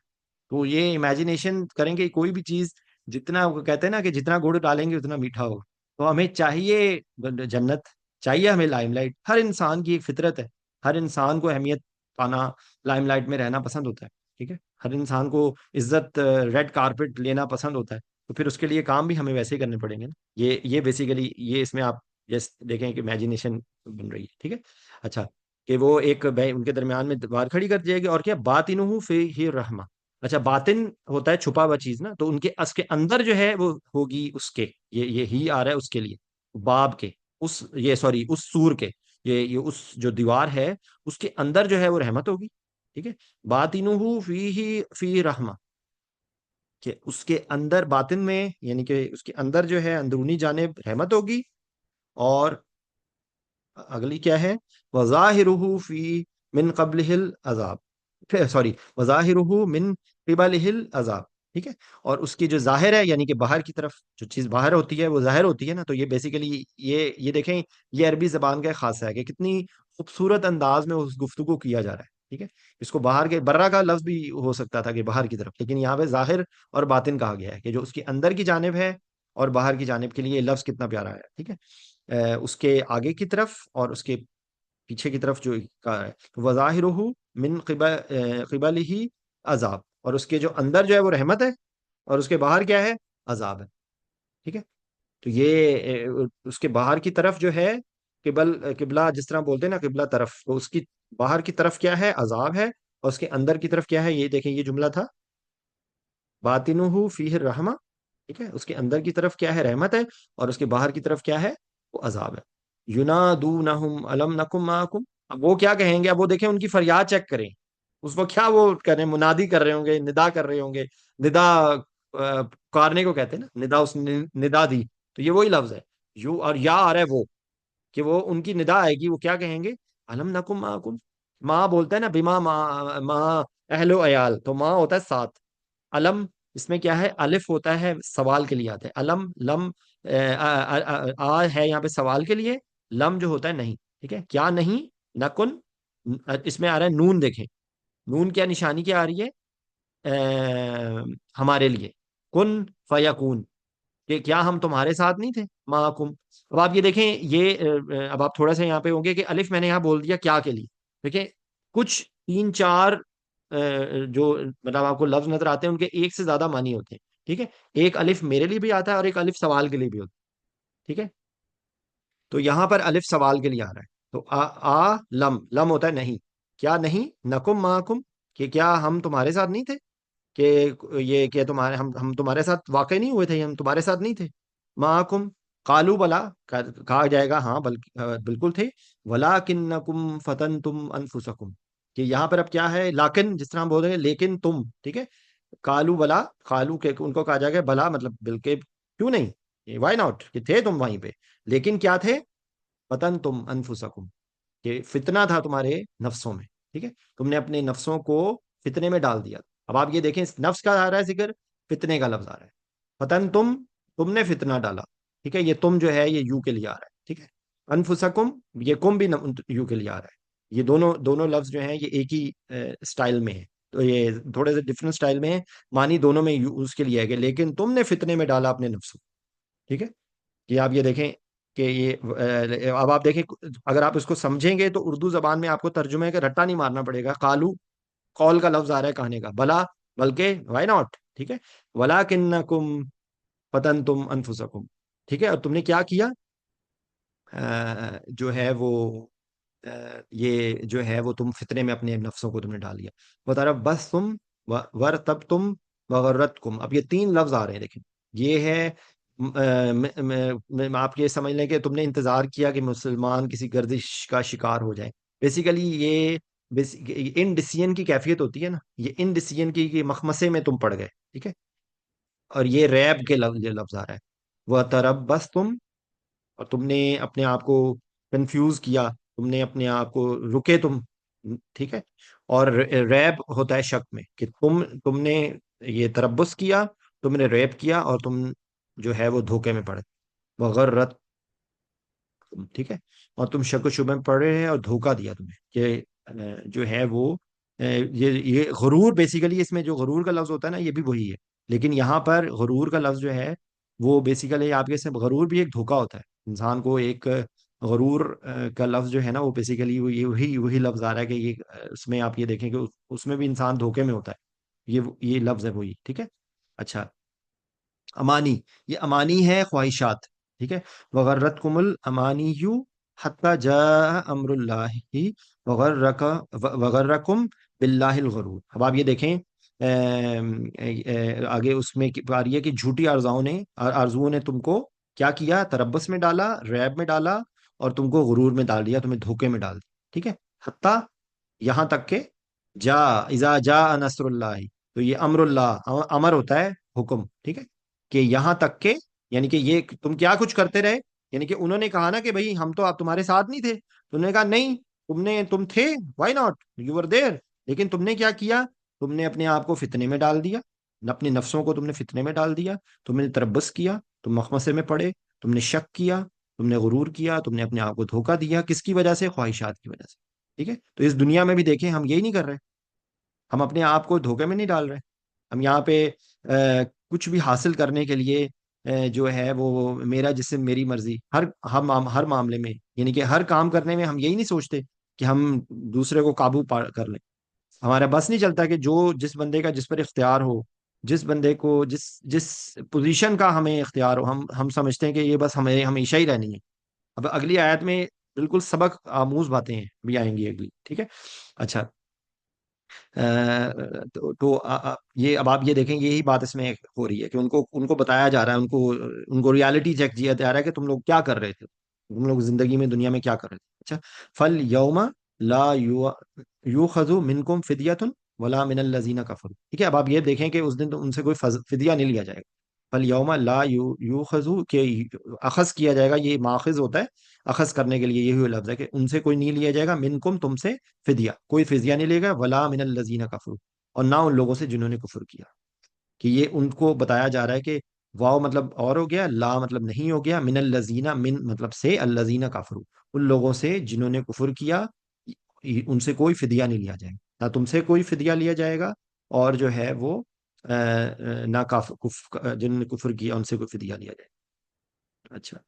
تو یہ امیجنیشن کریں گے کوئی بھی چیز، جتنا وہ کہتے ہیں نا کہ جتنا گڑ ڈالیں گے اتنا میٹھا ہوگا. تو ہمیں چاہیے جنت، چاہیے ہمیں لائم لائٹ. ہر انسان کی ایک فطرت ہے، ہر انسان کو اہمیت پانا، لائم لائٹ میں رہنا پسند ہوتا ہے، ٹھیک ہے. ہر انسان کو عزت، ریڈ کارپٹ لینا پسند ہوتا ہے. تو پھر اس کے لیے کام بھی ہمیں ویسے ہی کرنے پڑیں گے نا. یہ بیسیکلی یہ اس میں آپ جس دیکھیں کہ امیجنیشن بن رہی ہے، ٹھیک ہے. اچھا کہ وہ ایک ان کے درمیان میں دیوار کھڑی کر دی جائے گی، اور کیا باطنہ فیہ رحمہ. اچھا باطن ہوتا ہے چھپا ہوا چیز نا، تو ان کے اس کے اندر جو ہے وہ ہوگی اس کے، یہ ہی آ رہا ہے اس کے لیے، باب کے، اس یہ سوری اس سور کے، یہ اس جو دیوار ہے اس کے اندر جو ہے وہ رحمت ہوگی، ٹھیک ہے. باطنہ فیہ رحمہ، کہ اس کے اندر باطن میں، یعنی کہ اس کے اندر جو ہے اندرونی جانب رحمت ہوگی. اور اگلی کیا ہے، وظاہرہ فی من قبلہ العذاب، سوری وظاہرہ من قبلہ العذاب، ٹھیک ہے. اور اس کی جو ظاہر ہے، یعنی کہ باہر کی طرف جو چیز باہر ہوتی ہے وہ ظاہر ہوتی ہے نا. تو یہ بیسیکلی یہ دیکھیں، یہ عربی زبان کا ایک خاصہ ہے کہ کتنی خوبصورت انداز میں اس گفتگو کیا جا رہا ہے، ٹھیک ہے. اس کو باہر کے، برہ کا لفظ بھی ہو سکتا تھا کہ باہر کی طرف، لیکن یہاں پہ ظاہر اور باطن کہا گیا ہے کہ جو اس کے اندر کی جانب ہے اور باہر کی جانب کے لیے یہ لفظ کتنا پیارا ہے، ٹھیک ہے. اس کے آگے کی طرف اور اس کے پیچھے کی طرف جو کہا ہے، وظاہرہ من قبلہ عذاب، اور اس کے جو اندر جو ہے وہ رحمت ہے، اور اس کے باہر کیا ہے، عذاب ہے، ٹھیک ہے. تو یہ اس کے باہر کی طرف جو ہے، قبلہ جس طرح بولتے ہیں نا قبلہ طرف، تو اس کی باہر کی طرف کیا ہے، عذاب ہے. اور اس کے اندر کی طرف کیا ہے، یہ دیکھیں یہ جملہ تھا باطنہ فیہ الرحمہ، ٹھیک ہے. اس کے اندر کی طرف کیا ہے، رحمت ہے، اور اس کے باہر کی طرف کیا ہے، وہ عذاب ہے. ینادونہم الم نکم معکم. اب وہ کیا کہیں گے، اب وہ دیکھیں ان کی فریاد چیک کریں. اس وقت کیا وہ کر رہے ہیں، منادی کر رہے ہوں گے، ندا کر رہے ہوں گے. ندا پکارنے کو کہتے ہیں نا، ندا، اس نے ندا دی. تو یہ وہی لفظ ہے، یو اور یا آ رہا ہے وہ، کہ وہ ان کی ندا آئے گی. وہ کیا کہیں گے، الم نکم معکم. ماں بولتا ہے نا، بما ماں اہل و عیال، تو ماں ہوتا ہے ساتھ. علم اس میں کیا ہے، الف ہوتا ہے، سوال کے لیے آتا ہے. علم لم، آ ہے یہاں پہ سوال کے لیے، لم جو ہوتا ہے نہیں، ٹھیک ہے، کیا نہیں، نکن، اس میں آ رہا ہے نون، دیکھیں نون کیا نشانی کیا آ رہی ہے، ہمارے لیے، کن فیکون، کہ کیا ہم تمہارے ساتھ نہیں تھے، معکم. اب آپ یہ دیکھیں یہ اب آپ تھوڑا سا یہاں پہ ہوں گے کہ الف میں نے یہاں بول دیا کیا کے لیے، دیکھیں کچھ تین چار جو مطلب آپ کو لفظ نظر آتے ہیں ان کے ایک سے زیادہ معنی ہوتے ہیں، ٹھیک ہے، ایک الف میرے لیے بھی آتا ہے اور ایک الف سوال کے لیے بھی ہوتا ہے، ٹھیک ہے. تو یہاں پر الف سوال کے لیے آ رہا ہے، تو لم، لم ہوتا ہے نہیں، کیا نہیں، نکم معکم، کہ کیا ہم تمہارے ساتھ نہیں تھے، کہ یہ کہ تمہارے ہم تمہارے ساتھ واقع نہیں ہوئے تھے، ہم تمہارے ساتھ نہیں تھے، معکم، قالو بلا، کہا جائے گا ہاں بلکہ بالکل تھے، ولاکنکم فتنتم انفسکم، کہ یہاں پر اب کیا ہے، لاکن جس طرح ہم بول رہے ہیں لیکن تم، ٹھیک ہے، کالو بلا، کالو کہ ان کو کہا جائے گا بلا مطلب بلکہ، کیوں نہیں، وائی ناٹ، کہ تھے تم وہیں پہ، لیکن کیا تھے، فتنتم انفسکم، کہ فتنہ تھا تمہارے نفسوں میں، ٹھیک ہے، تم نے اپنے نفسوں کو فتنے میں ڈال دیا. اب آپ یہ دیکھیں نفس کا آ رہا ہے ذکر، فتنے کا لفظ آ رہا ہے، فتن تم نے فتنہ ڈالا، ٹھیک ہے، یہ تم جو ہے یہ یو کے لیے آ رہا ہے، ٹھیک ہے، انفسکم، یہ کم بھی یو کے لیے آ رہا ہے، یہ دونوں دونوں لفظ جو ہیں یہ ایک ہی سٹائل میں ہے، تو یہ تھوڑے سے ڈفرنٹ سٹائل میں ہے، معنی دونوں میں یوز کے لیے ہے کہ لیکن تم نے فتنے میں ڈالا اپنے نفسوں، ٹھیک ہے. یہ آپ یہ دیکھیں کہ یہ اب آپ دیکھیں اگر آپ اس کو سمجھیں گے تو اردو زبان میں آپ کو ترجمے کا رٹا نہیں مارنا پڑے گا، قالو قول کا لفظ آ رہا ہے کہنے کا، بلا بلکہ، وائی ناٹ، ٹھیک ہے، ولاکنکم فتنتم انفسکم، ٹھیک ہے، اور تم نے کیا کیا، جو ہے وہ یہ جو ہے وہ تم فتنے میں اپنے نفسوں کو تم نے ڈال دیا، بطرف بس تم، ور تب تم، وغرت کم، اب یہ تین لفظ آ رہے ہیں دیکھیں، یہ ہے آپ یہ سمجھ لیں کہ تم نے انتظار کیا کہ مسلمان کسی گردش کا شکار ہو جائے، بیسیکلی یہ ان ڈسیزن کی کیفیت ہوتی ہے نا، یہ ان ڈسیزن کی کہ مخمسے میں تم پڑ گئے، ٹھیک ہے، اور یہ ریب کے لفظ یہ لفظ آ رہا ہے، وہ ترب بس تم، اور تم نے اپنے آپ کو کنفیوز کیا، تم نے اپنے آپ کو رکے تم، ٹھیک ہے، اور ریب ہوتا ہے شک میں، کہ تم نے یہ تربص کیا، تم نے ریب کیا اور تم جو ہے وہ دھوکے میں پڑے، وغرت، ٹھیک ہے، اور تم شک و شبہ میں پڑے ہیں اور دھوکہ دیا تمہیں، کہ جو ہے وہ یہ غرور، بیسیکلی اس میں جو غرور کا لفظ ہوتا ہے نا یہ بھی وہی ہے، لیکن یہاں پر غرور کا لفظ جو ہے وہ بیسیکلی آپ کے سے غرور بھی ایک دھوکہ ہوتا ہے انسان کو، ایک غرور کا لفظ جو ہے نا وہ بیسیکلی وہی لفظ آ رہا ہے کہ یہ اس میں آپ یہ دیکھیں کہ اس میں بھی انسان دھوکے میں ہوتا ہے، یہ لفظ ہے وہی، ٹھیک ہے. اچھا، امانی، یہ امانی ہے خواہشات، ٹھیک ہے، وغرت کم الامانی حتی جاء امر اللہ وغرک وغرکم باللہ الغرور. اب آپ یہ دیکھیں آگے اس میں آ رہی ہے کہ جھوٹی آرزوؤں نے تم کو کیا کیا، تربس میں ڈالا، ریب میں ڈالا، اور تم کو غرور میں ڈال دیا، تمہیں دھوکے میں ڈال دیا، ٹھیک ہے، حتی، یہاں تک کہ جا، اذا جاء نصر اللہ، تو یہ امر اللہ، امر ہوتا ہے حکم، ٹھیک ہے، کہ یہاں تک کہ، یعنی کہ یہ تم کیا کچھ کرتے رہے، یعنی کہ انہوں نے کہا نا کہ بھائی ہم تو آپ تمہارے ساتھ نہیں تھے، تم نے کہا نہیں، تم تھے، وائی ناٹ، یو ور دیر، لیکن تم نے کیا کیا، تم نے اپنے آپ کو فتنے میں ڈال دیا، اپنے نفسوں کو تم نے فتنے میں ڈال دیا، تم نے تربص کیا، تم مخمسے میں پڑے، تم نے شک کیا، تم نے غرور کیا، تم نے اپنے آپ کو دھوکہ دیا، کس کی وجہ سے، خواہشات کی وجہ سے، ٹھیک ہے. تو اس دنیا میں بھی دیکھیں ہم یہی نہیں کر رہے، ہم اپنے آپ کو دھوکے میں نہیں ڈال رہے، ہم یہاں پہ کچھ بھی حاصل کرنے کے لیے جو ہے وہ میرا جسم میری مرضی، ہر معاملے میں، یعنی کہ ہر کام کرنے میں ہم یہی نہیں سوچتے کہ ہم دوسرے کو قابو کر لیں، ہمارا بس نہیں چلتا کہ جو جس بندے کا جس پر اختیار ہو، جس بندے کو جس پوزیشن کا ہمیں اختیار ہو، ہم سمجھتے ہیں کہ یہ بس ہمیں ہمیشہ ہی رہنی ہے. اب اگلی آیت میں بالکل سبق آموز باتیں ہیں بھی آئیں گی اگلی، ٹھیک ہے. اچھا، یہ اب آپ یہ دیکھیں یہی بات اس میں ہو رہی ہے کہ ان کو بتایا جا رہا ہے، ان کو ریالٹی چیک کیا جا رہا ہے کہ تم لوگ کیا کر رہے تھے، تم لوگ زندگی میں دنیا میں کیا کر رہے تھے. اچھا، فل یوم لا یو خزو منکم فدیت ولا من الذین کفروا، ٹھیک ہے. اب آپ یہ دیکھیں کہ اس دن تو ان سے کوئی فدیہ نہیں لیا جائے گا، فل یوم لا یو خزو، کہ اخذ کیا جائے گا، یہ ماخذ ہوتا ہے اخذ کرنے کے لیے، یہی لفظ ہے کہ ان سے کوئی نہیں لیا جائے گا، منکم تم سے، فدیہ، کوئی فدیہ نہیں لے گا، ولا من الذین کفروا، اور نہ ان لوگوں سے جنہوں نے کفر کیا. کہ یہ ان کو بتایا جا رہا ہے کہ واو مطلب اور ہو گیا، لا مطلب نہیں ہو گیا، من الذین من مطلب سے، الذین کفروا ان لوگوں سے جنہوں نے کفر کیا، ان سے کوئی فدیہ نہیں لیا جائے گا، نہ تم سے کوئی فدیہ لیا جائے گا، اور جو ہے وہ نہ جنہوں نے کفر کیا ان سے کوئی فدیہ لیا جائے گا۔ اچھا،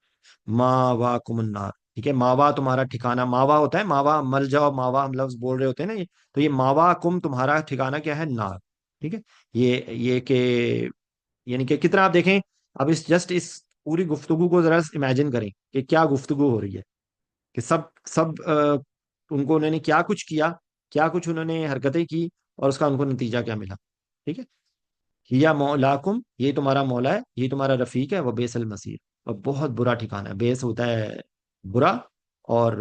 ماوا کم النار، ٹھیک ہے، ماوا تمہارا ٹھکانہ، ماوا ہوتا ہے ماوا، مل جاؤ ماوا ہم لفظ بول رہے ہوتے ہیں نا یہ، تو یہ ماوا کم تمہارا ٹھکانہ کیا ہے؟ نار، ٹھیک ہے۔ یہ کہ یعنی کہ کتنا آپ دیکھیں، اب اس پوری گفتگو کو ذرا امیجن کریں کہ کیا گفتگو ہو رہی ہے، کہ سب سب ان کو انہوں نے کیا کچھ کیا، کیا کچھ انہوں نے حرکتیں کی، اور اس کا ان کو نتیجہ کیا ملا، ٹھیک ہے۔ یا مولاکم، یہ تمہارا مولا ہے، یہ تمہارا رفیق ہے، وہ بیس المصیر، اور بہت برا ٹھکانہ ہے، بیس ہوتا ہے برا، اور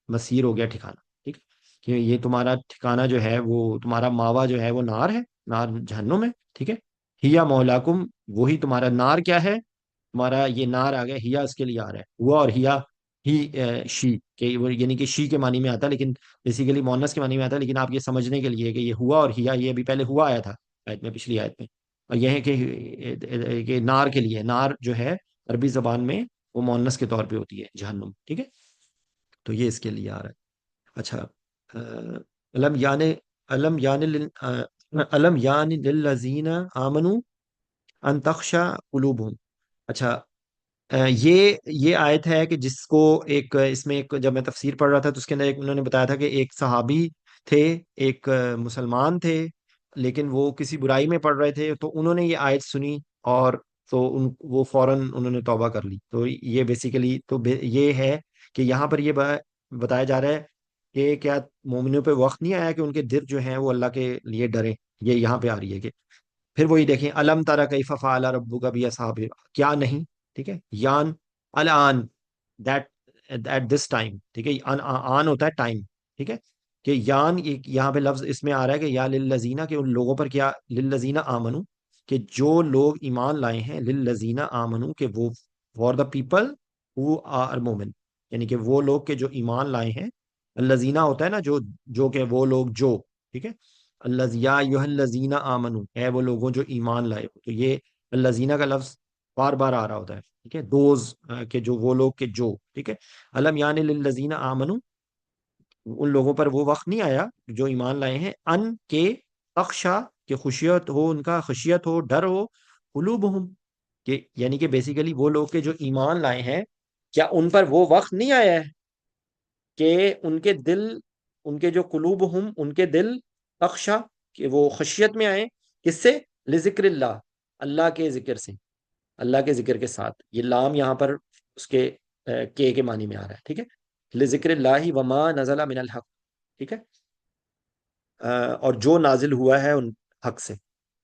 مسیر ہو گیا ٹھکانہ، ٹھیک ہے، کہ یہ تمہارا ٹھکانہ جو ہے وہ تمہارا ماوا جو ہے وہ نار ہے، نار جہنم ہے، ٹھیک ہے۔ ہیا مولاکم، وہی تمہارا نار کیا ہے، تمہارا یہ نار آ گیا، ہیا اس کے لیے آ رہا ہے، ہوا اور ہیا ہی شی کہ یعنی کہ شی کے معنی میں آتا ہے، لیکن بیسیکلی مونس کے معنی میں آتا ہے، لیکن آپ یہ سمجھنے کے لیے کہ یہ ہوا اور ہیا، یہ بھی پہلے ہوا آیا تھا آیت میں، پچھلی آیت میں، اور یہ ہے کہ نار کے لیے، نار جو ہے عربی زبان میں وہ مونس کے طور پہ ہوتی ہے جہنم، ٹھیک ہے، تو یہ اس کے لیے آ رہا ہے۔ اچھا، علم یان علم یان للذین آمنوا ان تخشع قلوبہم۔ اچھا، یہ آیت ہے کہ جس کو ایک اس میں ایک جب میں تفسیر پڑھ رہا تھا تو اس کے اندر ایک انہوں نے بتایا تھا کہ ایک صحابی تھے، ایک مسلمان تھے، لیکن وہ کسی برائی میں پڑھ رہے تھے، تو انہوں نے یہ آیت سنی، اور تو وہ فوراً انہوں نے توبہ کر لی، تو یہ بیسیکلی تو یہ ہے کہ یہاں پر یہ بتایا جا رہا ہے کہ کیا مومنوں پہ وقت نہیں آیا کہ ان کے دل جو ہیں وہ اللہ کے لیے ڈرے، یہ یہاں پہ آ رہی ہے کہ پھر وہی دیکھیں، الم تارا کیف فعل ربک باصحاب، کیا نہیں، ٹھیک ہے، یان الان، دیٹ ایٹ دس ٹائم، ٹھیک ہے، آن ہوتا ہے ٹائم، ٹھیک ہے، کہ یان یہاں پہ لفظ اس میں آ رہا ہے کہ یا للذین، کہ ان لوگوں پر کیا، للذین آمنو، کہ جو لوگ ایمان لائے ہیں، للذین آمنو، کہ وہ for the people who are مومن، یعنی کہ وہ لوگ کہ جو ایمان لائے ہیں، الذین ہوتا ہے نا جو کہ وہ لوگ جو، ٹھیک ہے، یا ایھا الذین آمنو، اے وہ لوگوں جو ایمان لائے ہو، تو یہ الذین کا لفظ بار بار آ رہا ہوتا ہے، ٹھیک ہے، دوز کہ جو وہ لوگ کہ جو، ٹھیک ہے، الم یان للذین آمنو، ان لوگوں پر وہ وقت نہیں آیا جو ایمان لائے ہیں، ان کے اخشا، کہ خشیت ہو ان کا، خشیت ہو ڈر ہو، قلوبہم، کہ یعنی کہ بیسیکلی وہ لوگ کہ جو ایمان لائے ہیں، کیا ان پر وہ وقت نہیں آیا ہے کہ ان کے دل، ان کے جو قلوب ہم، ان کے دل اخشا، کہ وہ خشیت میں آئے، کس سے؟ لذکر اللہ، اللہ کے ذکر سے، اللہ کے ذکر کے ساتھ، یہ لام یہاں پر اس کے کے معنی میں آ رہا ہے، ٹھیک ہے، لذکر اللہ وما نزل من الحق، ٹھیک ہے، اور جو نازل ہوا ہے ان حق سے،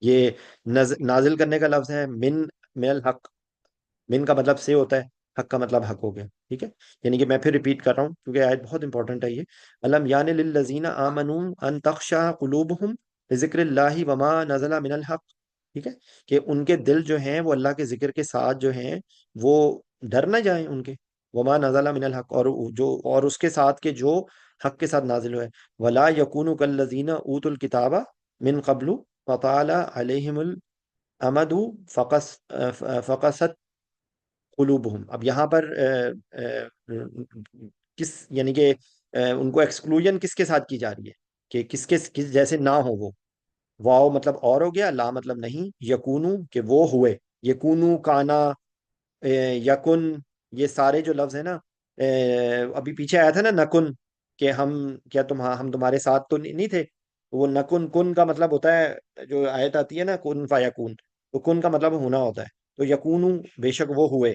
یہ نازل کرنے کا لفظ ہے من الحق، من کا مطلب سے ہوتا ہے، حق کا مطلب حق ہو گیا، ٹھیک ہے، یعنی کہ میں پھر ریپیٹ کر رہا ہوں کیونکہ آیت بہت انپورٹنٹ ہے یہ، الم یان للذین آمنوا ان تخشع قلوبہم لذکر اللہ وما نزل من الحق، ٹھیک ہے، کہ ان کے دل جو ہیں وہ اللہ کے ذکر کے ساتھ جو ہیں وہ ڈر نہ جائیں ان کے، وما نزل من الحق، اور اس کے ساتھ کہ جو حق کے ساتھ نازل ہوئے، ولا یکونوا کالذین اوتوا الکتاب من قبل فطال علیہم الامد فقست قلوبہم۔ اب یہاں پر کس یعنی کہ ان کو ایکسکلوژن کس کے ساتھ کی جا رہی ہے، کہ کس جیسے نہ ہو وہ، واو مطلب اور ہو گیا، لا مطلب نہیں، یکونو کہ وہ ہوئے، یکونو کانا، یکن، یہ سارے جو لفظ ہیں نا، ابھی پیچھے آیا تھا نا نکن، کہ کیا ہم تمہارے ساتھ تو نہیں تھے، وہ نکن، کن کا مطلب ہوتا ہے، جو آیت آتی ہے نا کن فیکون، تو کن کا مطلب ہونا ہوتا ہے، تو یکونو بے شک وہ ہوئے،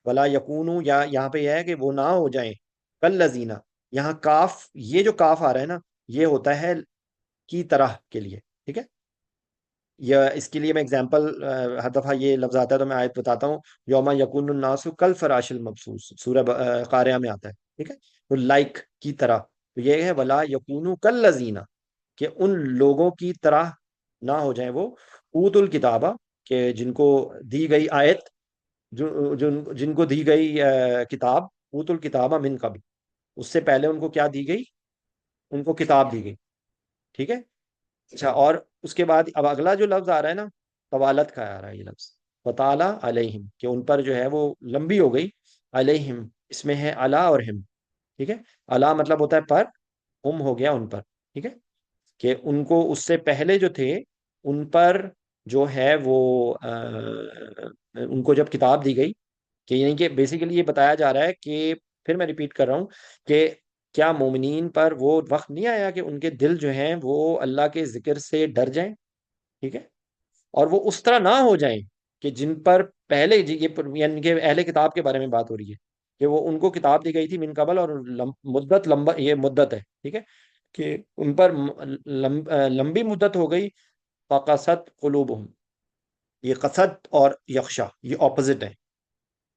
ولا یکونو، یا یہاں پہ یہ ہے کہ وہ نہ ہو جائیں، کل لذینہ، یہاں کاف، یہ جو کاف آ رہا ہے نا، یہ ہوتا ہے کی طرح کے لیے، ٹھیک ہے، یا اس کے لیے میں اگزامپل، ہر دفعہ یہ لفظ آتا ہے تو میں آیت بتاتا ہوں، یوم یکون الناس کل فراش المبثوث، سورہ قاریہ میں آتا ہے، ٹھیک ہے، تو لائک کی طرح، تو یہ ہے ولا یکونو کل لذینہ، کہ ان لوگوں کی طرح نہ ہو جائیں وہ، اوت الکتابہ، کہ جن کو دی گئی آیت، جن کو دی گئی کتاب، اوت الکتابہ من قبل، اس سے پہلے ان کو کیا دی گئی؟ ان کو کتاب دی گئی، ٹھیک ہے، اچھا، اور اس کے بعد اب اگلا جو لفظ آ رہا ہے نا، طوالت کا آ رہا ہے یہ لفظ، فطال علیہم کہ ان پر جو ہے وہ لمبی ہو گئی، علیہم اس میں ہے علا اور ہم، ٹھیک ہے، علا مطلب ہوتا ہے پر، ہم ہو گیا ان پر، ٹھیک ہے، کہ ان کو اس سے پہلے جو تھے ان پر جو ہے وہ ان کو جب کتاب دی گئی، کہ یعنی کہ بیسیکلی یہ بتایا جا رہا ہے کہ، پھر میں ریپیٹ کر رہا ہوں کہ کیا مومنین پر وہ وقت نہیں آیا کہ ان کے دل جو ہیں وہ اللہ کے ذکر سے ڈر جائیں، ٹھیک ہے، اور وہ اس طرح نہ ہو جائیں کہ جن پر پہلے یعنی کہ اہل کتاب کے بارے میں بات ہو رہی ہے کہ وہ ان کو کتاب دی گئی تھی من قبل، اور مدت لمبا یہ مدت ہے، ٹھیک ہے، کہ ان پر لمبی مدت ہو گئی، فقست قلوبہم، یہ قصد اور یخشا یہ اپوزٹ ہے،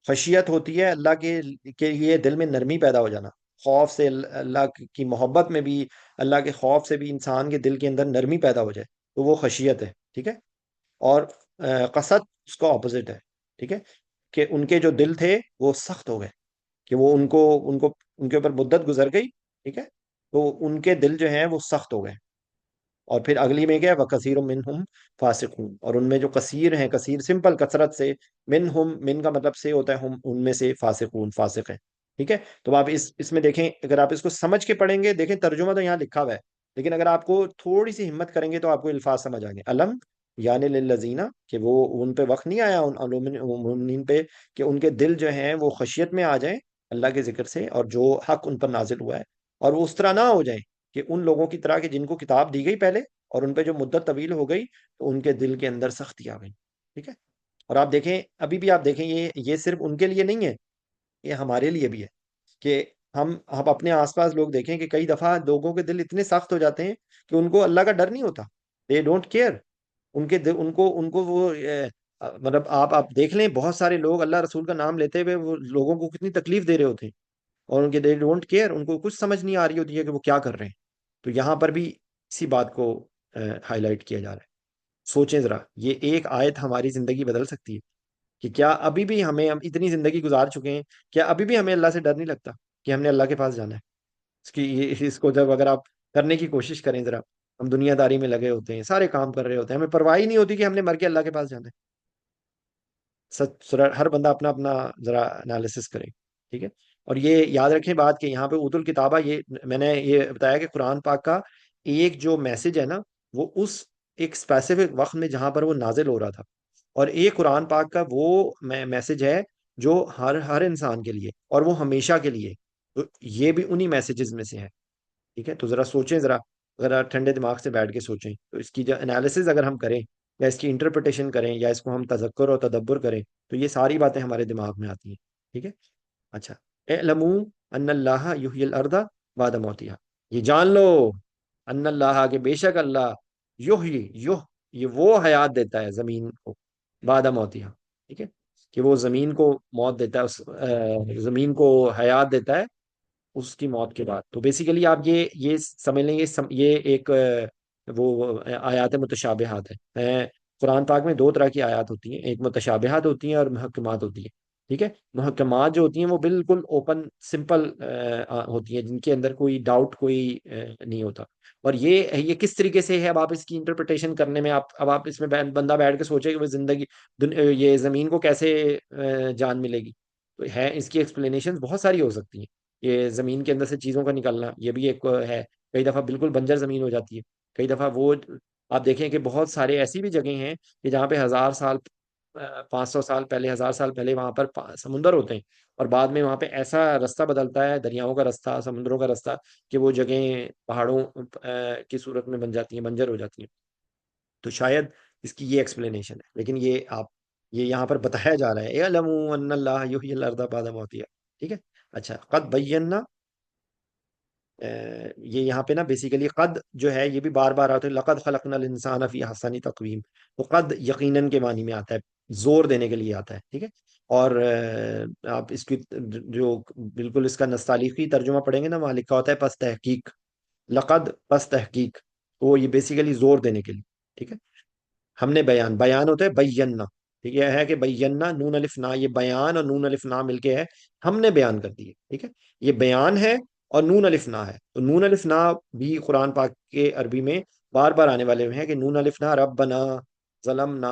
خشیت ہوتی ہے اللہ کے لیے دل میں نرمی پیدا ہو جانا، خوف سے اللہ کی محبت میں بھی، اللہ کے خوف سے بھی انسان کے دل کے اندر نرمی پیدا ہو جائے تو وہ خشیت ہے، ٹھیک ہے، اور قصد اس کا اپوزٹ ہے، ٹھیک ہے، کہ ان کے جو دل تھے وہ سخت ہو گئے، کہ وہ ان کے اوپر مدت گزر گئی، ٹھیک ہے، تو ان کے دل جو ہیں وہ سخت ہو گئے، اور پھر اگلی میں کیا وکثیر منہم فاسقون، اور ان میں جو کثیر ہیں، کثیر سمپل کثرت سے، منہم من کا مطلب سے ہوتا ہے ہم، ان میں سے فاسقون فاسق ہیں، ٹھیک ہے، تو آپ اس میں دیکھیں، اگر آپ اس کو سمجھ کے پڑھیں گے، دیکھیں ترجمہ تو یہاں لکھا ہوا ہے، لیکن اگر آپ کو تھوڑی سی ہمت کریں گے تو آپ کو الفاظ سمجھ آئیں گے، علم یعنی للذین، کہ وہ ان پہ وقت نہیں آیا ان مومنین پہ کہ ان کے دل جو ہیں وہ خشیت میں آ جائیں اللہ کے ذکر سے، اور جو حق ان پر نازل ہوا ہے، اور وہ اس طرح نہ ہو جائیں کہ ان لوگوں کی طرح کہ جن کو کتاب دی گئی پہلے اور ان پہ جو مدت طویل ہو گئی تو ان کے دل کے اندر سختی آ گئی، ٹھیک ہے، اور آپ دیکھیں ابھی بھی آپ دیکھیں یہ صرف ان کے لیے نہیں ہے، یہ ہمارے لیے بھی ہے، کہ ہم اپنے آس پاس لوگ دیکھیں کہ کئی دفعہ لوگوں کے دل اتنے سخت ہو جاتے ہیں کہ ان کو اللہ کا ڈر نہیں ہوتا، دے ڈونٹ کیئر، ان کے دل ان کو وہ مطلب آپ دیکھ لیں بہت سارے لوگ اللہ رسول کا نام لیتے ہوئے وہ لوگوں کو کتنی تکلیف دے رہے ہوتے ہیں، اور ان کے دے ڈونٹ کیئر، ان کو کچھ سمجھ نہیں آ رہی ہوتی ہے کہ وہ کیا کر رہے ہیں، تو یہاں پر بھی اسی بات کو ہائی لائٹ کیا جا رہا ہے، سوچیں ذرا یہ ایک آیت ہماری زندگی بدل سکتی ہے، کہ کیا ابھی بھی ہم اتنی زندگی گزار چکے ہیں، کیا ابھی بھی ہمیں اللہ سے ڈر نہیں لگتا کہ ہم نے اللہ کے پاس جانا ہے، اس کو جب اگر آپ کرنے کی کوشش کریں ذرا، ہم دنیا داری میں لگے ہوتے ہیں، سارے کام کر رہے ہوتے ہیں، ہمیں پرواہ ہی نہیں ہوتی کہ ہم نے مر کے اللہ کے پاس جانا ہے، ہر بندہ اپنا اپنا ذرا انالیسس کرے، ٹھیک ہے، اور یہ یاد رکھیں بات کہ یہاں پہ اوت الکتابہ، یہ میں نے یہ بتایا کہ قرآن پاک کا ایک جو میسج ہے نا، وہ اس ایک اسپیسیفک وقت میں جہاں پر وہ نازل ہو رہا تھا، اور ایک قرآن پاک کا وہ میسج ہے جو ہر انسان کے لیے، اور وہ ہمیشہ کے لیے، تو یہ بھی انہی میسیجز میں سے ہے، ٹھیک ہے، تو ذرا سوچیں ذرا، اگر آپ ٹھنڈے دماغ سے بیٹھ کے سوچیں تو اس کی جو انالیسز اگر ہم کریں یا اس کی انٹرپریٹیشن کریں یا اس کو ہم تذکر اور تدبر کریں تو یہ ساری باتیں ہمارے دماغ میں آتی ہیں، ٹھیک ہے، اچھا، اعلموا ان اللہ یحیی الارض بعد موتها، یہ جان لو ان اللہ کے بے شک اللہ یحیی یہ وہ حیات دیتا ہے زمین کو، بعد موتها، ٹھیک ہے، کہ وہ زمین کو موت دیتا ہے، زمین کو حیات دیتا ہے اس کی موت کے بعد، تو بیسیکلی آپ یہ سمجھ لیں گے، یہ ایک وہ آیات متشابہات ہے، قرآن پاک میں دو طرح کی آیات ہوتی ہیں، ایک متشابہات ہوتی ہیں اور محکمات ہوتی ہیں، ٹھیک ہے، محکمات جو ہوتی ہیں وہ بالکل اوپن سمپل ہوتی ہیں، جن کے اندر کوئی ڈاؤٹ کوئی نہیں ہوتا، اور یہ کس طریقے سے ہے، اب آپ اس کی انٹرپریٹیشن کرنے میں اب آپ اس میں بندہ بیٹھ کے سوچے کہ وہ زندگی یہ زمین کو کیسے جان ملے گی، تو ہے اس کی ایکسپلینیشن بہت ساری ہو سکتی ہیں، یہ زمین کے اندر سے چیزوں کا نکلنا یہ بھی ایک ہے، کئی دفعہ بالکل بنجر زمین ہو جاتی ہے، کئی دفعہ وہ آپ دیکھیں کہ بہت سارے ایسی بھی جگہیں ہیں کہ جہاں پہ 1000 سال 500 سال پہلے 1000 سال پہلے وہاں پر سمندر ہوتے ہیں، اور بعد میں وہاں پہ ایسا رستہ بدلتا ہے، دریاؤں کا رستہ، سمندروں کا رستہ، کہ وہ جگہیں پہاڑوں کی صورت میں بن جاتی ہیں، بنجر ہو جاتی ہیں، تو شاید اس کی یہ ایکسپلینیشن ہے، لیکن یہ یہاں پر بتایا جا رہا ہے اعلموا ان اللہ یحیی الارض بعد موتها، ٹھیک ہے، اچھا، قد بینا، یہ یہاں پہ نا بیسیکلی قد جو ہے یہ بھی بار بار آتا ہے، لقد خلقنا الانسان فی احسن تقویم، تو قد یقیناً کے معنی میں آتا ہے، زور دینے کے لیے آتا ہے، ٹھیک ہے، اور آپ اس کی جو بالکل اس کا نستعلیقی ترجمہ پڑھیں گے نا، وہاں لکھا ہوتا ہے پس تحقیق، لقد پس تحقیق، تو یہ بیسیکلی زور دینے کے لیے، ٹھیک ہے، ہم نے بیان ہوتا ہے بینا، ٹھیک ہے، یہ ہے کہ بینا نون الف نا، یہ بیان اور نون الف نا مل کے ہے، ہم نے بیان کر دی ہے، ٹھیک ہے، یہ بیان ہے اور نون الف نا ہے، تو نون الف نا بھی قرآن پاک کے عربی میں بار بار آنے والے ہیں، کہ نون الف نا ربنا ظلمنا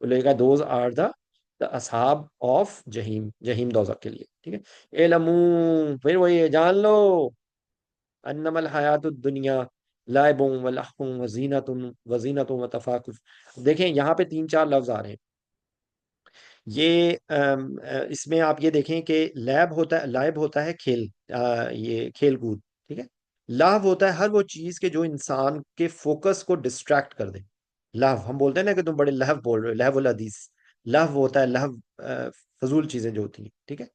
بولے گا دوز آر دا اصحاب آف جہیم، جہیم دوزخ کے لیے، ٹھیک ہے۔ علمو، پھر وہی ہے، جان لو، انما الحیات الدنیا لعب و لہو وزینت و تفاخر۔ دیکھیں یہاں پہ تین چار لفظ آ رہے ہیں، یہ اس میں آپ یہ دیکھیں کہ لیب ہوتا ہے، لائب ہوتا ہے کھیل، یہ کھیل کود، ٹھیک ہے۔ لاو ہوتا ہے ہر وہ چیز کہ جو انسان کے فوکس کو ڈسٹریکٹ کر دے۔ لاو ہم بولتے ہیں نا کہ تم بڑے لہو بول رہے ہو، لہو الحدیث، لہو ہوتا ہے لہو، فضول چیزیں جو ہوتی ہیں، ٹھیک ہے۔